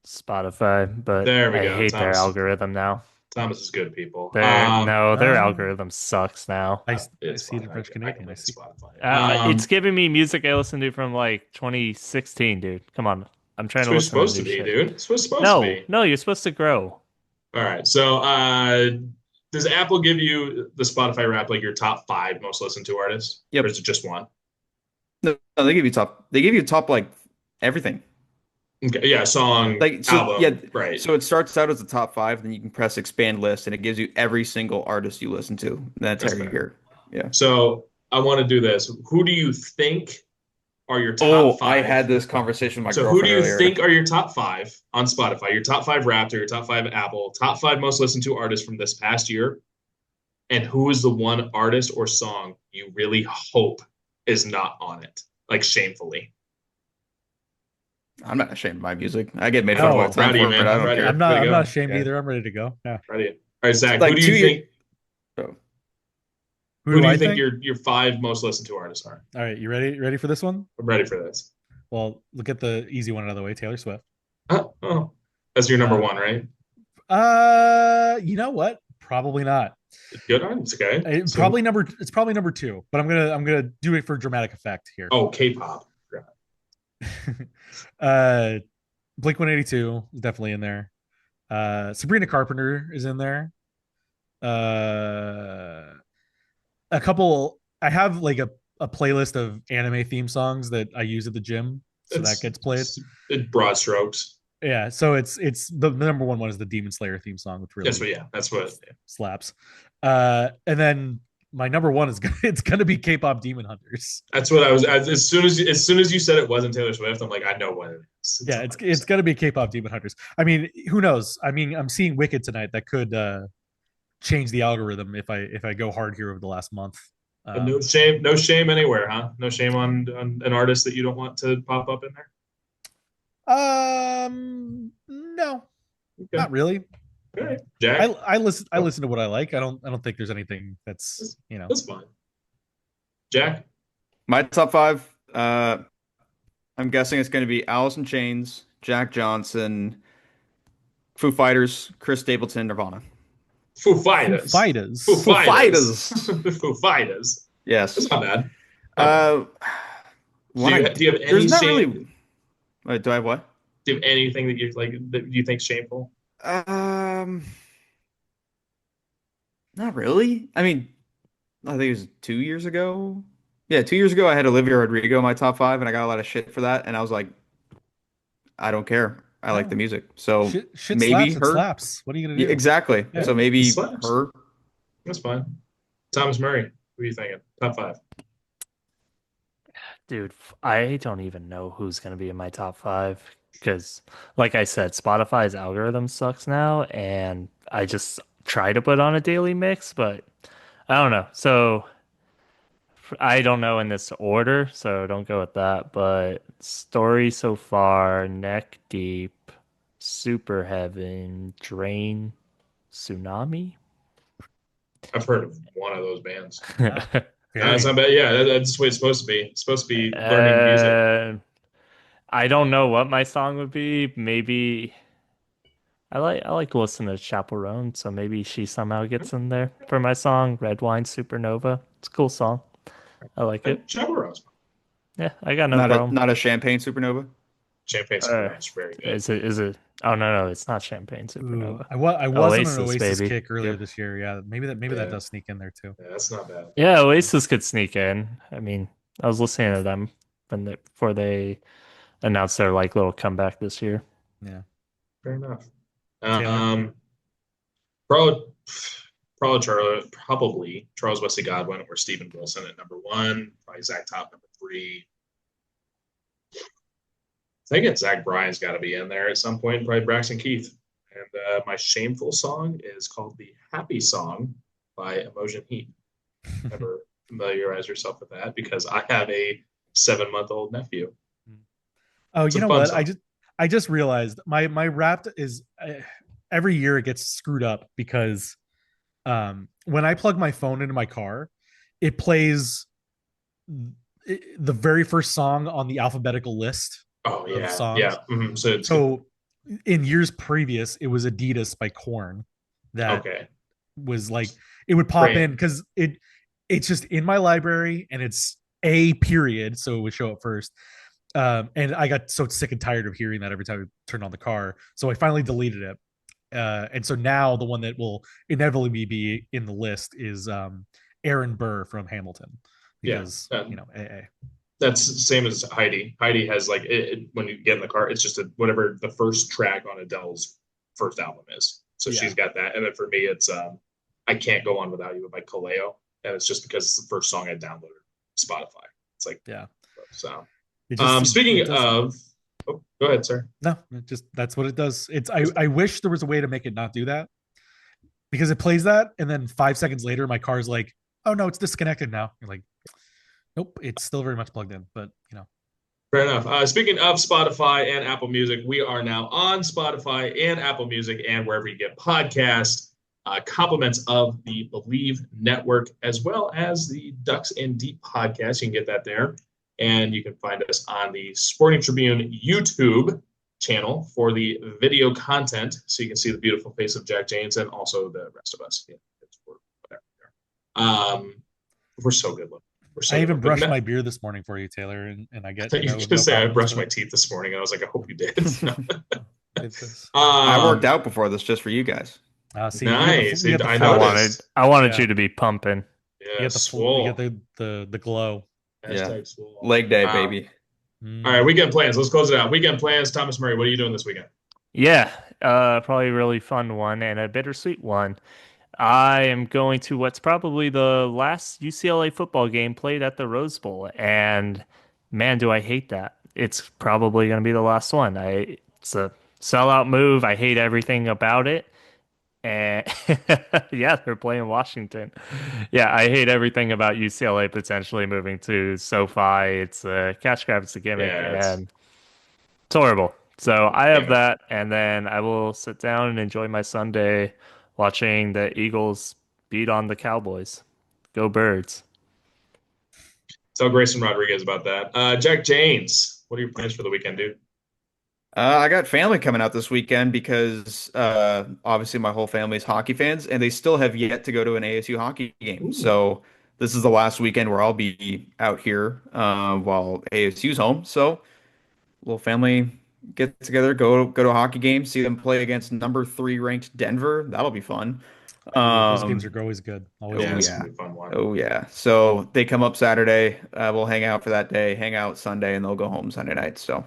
Spotify, but There we I go, hate their Thomas. algorithm now. Thomas is good, people. Their algorithm sucks now. I It's see the Spotify. French I can Canadian. I look at see. Spotify. It's giving me music I listened to from like 2016, dude. Come on, I'm trying That's to what you're listen supposed to be, new shit. dude. It's supposed to be. No, you're supposed to grow. All right. So, does Apple give you the Spotify Wrap like your top 5 most listened to artists? Yep. Or is it just one? No, they give you top. They give you top like everything. Okay. Yeah. Song. Like so, album. yeah. Right. So it starts out as the top 5, then you can press expand list, and it gives you every single artist you listen to that That's entire fair. year. Yeah. So I want to do this. Who do you think are your top Oh, 5? I had this conversation with my So girlfriend who do you earlier. think are your top 5 on Spotify? Your top 5 Wrapped or your top 5 Apple? Top 5 most listened to artists from this past year? And who is the one artist or song you really hope is not on it? Like shamefully. I'm not ashamed of my music. I get made No, fun of all the proud time of you, for it, man. but I don't Proud of care. you. I'm not. Way to I'm go. not ashamed Yeah. either. I'm ready to go. Yeah. Ready? All right, Zach. Like who do 2 you years- think? Oh. Who do you think your 5 most listened to artists are? All right, you ready? Ready for this one? I'm ready for this. Well, look at the easy one out of the way. Taylor Swift. Oh, that's your number 1, right? You know what? Probably not. Good on. It's okay. It's probably number 2, but I'm gonna do it for dramatic effect here. Oh, K-pop. Blink-182 is definitely in there. Sabrina Carpenter is in there. A couple. I have like a playlist of anime theme songs that I use at the gym, so that gets played. In broad strokes. Yeah, so it's the number one is the Demon Slayer theme song, which really That's what slaps. And then my number 1 is it's gonna be K-pop Demon Hunters. That's what I was. As soon as you said it wasn't Taylor Swift, I'm like, I know what it is. Yeah, it's gonna be K-pop Demon Hunters. I mean, who knows? I mean, I'm seeing Wicked tonight. That could change the algorithm if I go hard here over the last month. But no shame anywhere, huh? No shame on an artist that you don't want to pop up in there. No, Okay. not really. Okay. Jack, I listen to what I like. I don't think there's anything that's that's fine. Jack, My top 5. I'm guessing it's going to be Alice in Chains, Jack Johnson, Foo Fighters, Chris Stapleton, Nirvana. Foo Fighters. Fighters. Foo Fighters. Yes. That's not bad. Do you have any there's not shame? really. Wait, do I have what? Do you have anything that you like that you think shameful? Not really. I mean, I think it was 2 years ago. Yeah, 2 years ago, I had Olivia Rodrigo in my top 5, and I got a lot of shit for that. And I was like, I don't care. I like the music. So Shit maybe slaps. It her. slaps. What are you gonna Yeah, do? exactly. Yeah. So It maybe slaps. her. That's fine. Thomas Murray. Who are you thinking? Top 5. Dude, I don't even know who's going to be in my top 5 because, like I said, Spotify's algorithm sucks now, and I just try to put on a daily mix, but I don't know. So I don't know in this order, so don't go with that. But story so far, Neck Deep, Super Heaven, Drain, Tsunami. I've heard of one of those bands. Wow. It's not bad. Yeah, that's the way it's supposed to be. It's supposed to be learning music. I don't know what my song would be. Maybe I like listening to Chaperone, so maybe she somehow gets in there for my song Red Wine Supernova. It's a cool song. I like it. Chaperones. Yeah, I got no problem. Not a champagne supernova. Champagne Supernova is very good. Is it? Oh no, it's not Champagne Ooh, Supernova. I was on an Oasis, Oasis baby. kick earlier Yep. this year. Yeah, maybe that Yeah. does sneak in there too. Yeah, that's not bad. Yeah, Oasis could sneak in. I mean, I was listening to them before they announced their like little comeback this year. Yeah. Fair enough. Taylor? Probably Charles Wesley Godwin or Stephen Wilson at number 1. Probably Zachcav number 3. I think it's Zach Bryan's got to be in there at some point. Probably Braxton Keith. And my shameful song is called "The Happy Song" by Emotion Heat. Never familiarize yourself with that because I have a 7-month-old nephew. Oh, It's you a know fun what? song. I just realized my Wrapped is every year it gets screwed up because when I plug my phone into my car, it plays the very first song on the alphabetical list Oh of yeah, songs. yeah. So it's So in years previous, it was Adidas by Korn that okay. was like it would pop Great. in because it's just in my library and it's a period, so it would show up first. And I got so sick and tired of hearing that every time I turned on the car, so I finally deleted it. And so now the one that will inevitably be in the list is Aaron Burr from Hamilton because Yeah, AA. that's the same as Heidi. Heidi has like when you get in the car, it's just whatever the first track on Adele's first album is. So Yeah. she's got that, and then for me, it's "I Can't Go On Without You" by Kaleo, and it's just because it's the first song I downloaded Spotify. It's like Yeah. So It does. of, go ahead, sir. No, that's what it does. I wish there was a way to make it not do that because it plays that and then 5 seconds later my car's like, oh no, it's disconnected now. You're like, nope, it's still very much plugged in, but Fair enough. Speaking of Spotify and Apple Music, we are now on Spotify and Apple Music and wherever you get podcasts. Compliments of the Believe Network, as well as the Ducks and Deep podcast. You can get that there. And you can find us on the Sporting Tribune YouTube channel for the video content, so you can see the beautiful face of Jack James and also the rest of us. Yeah, we're so good looking. I even brushed my beard this morning for you, Taylor, and I get. I thought you were going to say I brushed my teeth this morning, and I was like, I hope you did. I worked out before this just for you guys. See, nice. I wanted you to be pumping. Yeah, you get the glow. Yeah. Leg day, baby. All right, weekend plans. Let's close it out. Weekend plans. Thomas Murray, what are you doing this weekend? Yeah, probably a really fun one and a bittersweet one. I am going to what's probably the last UCLA football game played at the Rose Bowl, and man, do I hate that. It's probably going to be the last one. It's a sellout move. I hate everything about it. And yeah, they're playing Washington. Yeah, I hate everything about UCLA potentially moving to SoFi. It's a cash grab, it's a gimmick, and it's horrible. So I have that, and then I will sit down and enjoy my Sunday watching the Eagles beat on the Cowboys. Go Birds. Tell Grayson Rodriguez about that. Jack James, what are your plans for the weekend, dude? I got family coming out this weekend because obviously my whole family's hockey fans, and they still have yet to go to an ASU hockey game. Ooh. So this is the last weekend where I'll be out here while ASU's home. So little family get together, go to a hockey game, see them play against number 3 ranked Denver. That'll be fun. Those games are always good. Always Gonna be a fun one. Oh yeah. So they come up Saturday. We'll hang out for that day, hang out Sunday, and they'll go home Sunday night. So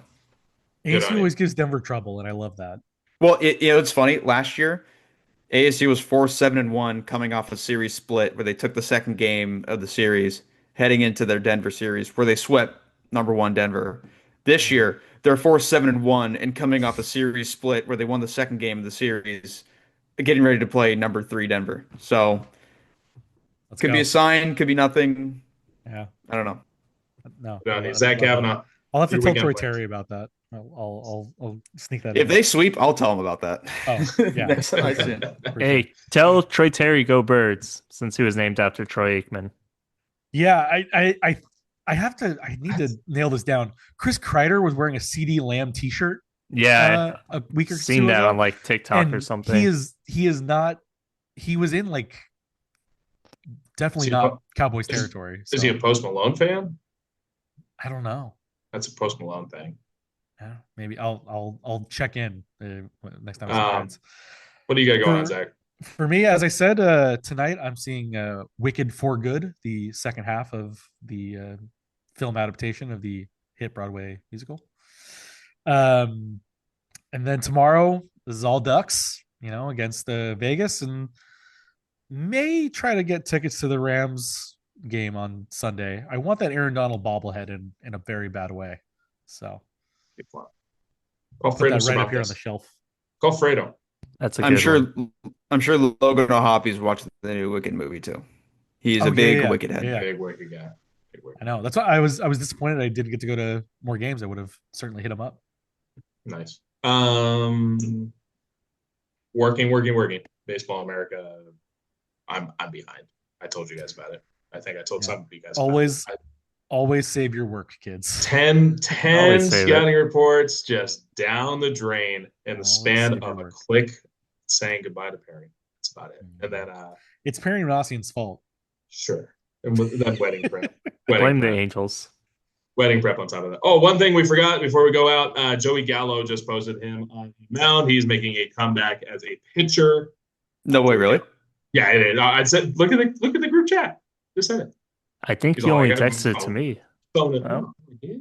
Good ASU on you. always gives Denver trouble, and I love that. Well, it's funny. Last year, ASU was 4-7-1 coming off a series split where they took the second game of the series heading into their Denver series where they swept number one Denver. This year, they're 4-7-1 and coming off a series split where they won the second game of the series, getting ready to play number three Denver. So Let's could go. be a sign, could be nothing. Yeah. I don't know. No. Good on you. I Zach love that. Cavanagh. I'll have to your tell weekend Troy plans. Terry about that. I'll sneak that If in. they sweep, I'll tell them about that. Oh, yeah. Next time I see him. For sure. Hey, tell Troy Terry go Birds, since he was named after Troy Aikman. Yeah, I need to nail this down. Chris Kreider was wearing a CD Lamb t-shirt Yeah, a week or seen two that ago, on like TikTok and or something. he is not, he was in like definitely Is he not a- Cowboys territory. Is he so a Post Malone fan? I don't know. That's a Post Malone thing. Yeah, maybe I'll check in next time I see Um, Preds. What do you got going on, For- Zach? For me, as I said, tonight I'm seeing Wicked for Good, the second half of the film adaptation of the hit Broadway musical. And then tomorrow, this is all Ducks, against Vegas, and may try to get tickets to the Rams game on Sunday. I want that Aaron Donald bobblehead in a very bad way. So Good fun. Call put Fredo that right up here on Cervantes. the shelf. Call Fredo. That's a I'm good sure. one. I'm sure Logan O'Hoppy's watched the new Wicked movie too. He's Oh, a big yeah. Wicked head. Yeah. Big wicked guy. Big wicked. I know. That's why I was disappointed I didn't get to go to more games. I would have certainly hit him up. Nice. Working. Baseball America. I'm behind. I told you guys about it. I think I told Yeah. some of you guys. Always about it. Always save your work, kids. 10 Always save scouting reports just down the drain in the Always span save your of a work. click saying goodbye to Perry. That's about it. And then It's Perry Rossian's fault. sure. And with that wedding prep. Blame the Angels. Wedding prep on top of that. Oh, one thing we forgot before we go out, Joey Gallo just posted him on the mound. He's making a comeback as a pitcher. No way, really? Yeah, it is. I said, look at the group chat. Just said it. I think He's you all only like, texted it to me. Phone it. Oh. Yeah.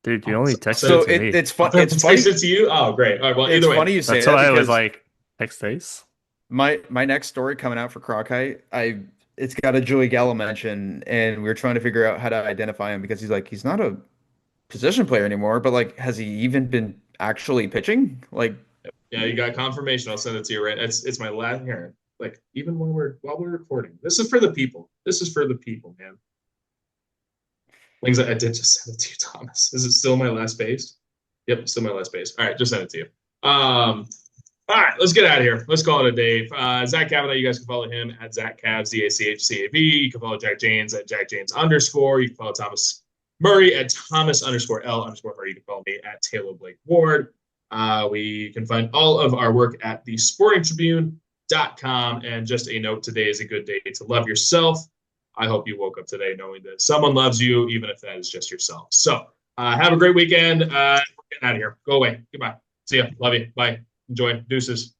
Dude, you only texted So it to me. it's fun. It's funny. Text it to you. Oh, great. All right. Well, It's either way. funny you say That's that why I was because like, text Ace. my next story coming out for Crockite, it's got a Joey Gallo mention, and we are trying to figure out how to identify him because he's not a position player anymore, but like, has he even been actually pitching? Like, Yeah, you got confirmation. I'll send it to you. Right. It's my last here. Like even while we're recording, this is for the people. This is for the people, man. Things I did just send it to you, Thomas. Is it still my last base? Yep, still my last base. All right, just send it to you. All right, let's get out of here. Let's call it a day. Zach Cavanagh, you guys can follow him at Zachcav, ZACHCAV. You can follow Jack Janes at JackJanes_. You can follow Thomas Murray at Thomas_L_Murray. You can follow me at Taylorblakeward. We can find all of our work at Thesportingtribune.com. And just a note, today is a good day to love yourself. I hope you woke up today knowing that someone loves you, even if that is just yourself. So have a great weekend. We're getting out of here. Go away. Goodbye. See ya. Love you. Bye. Enjoy. Deuces.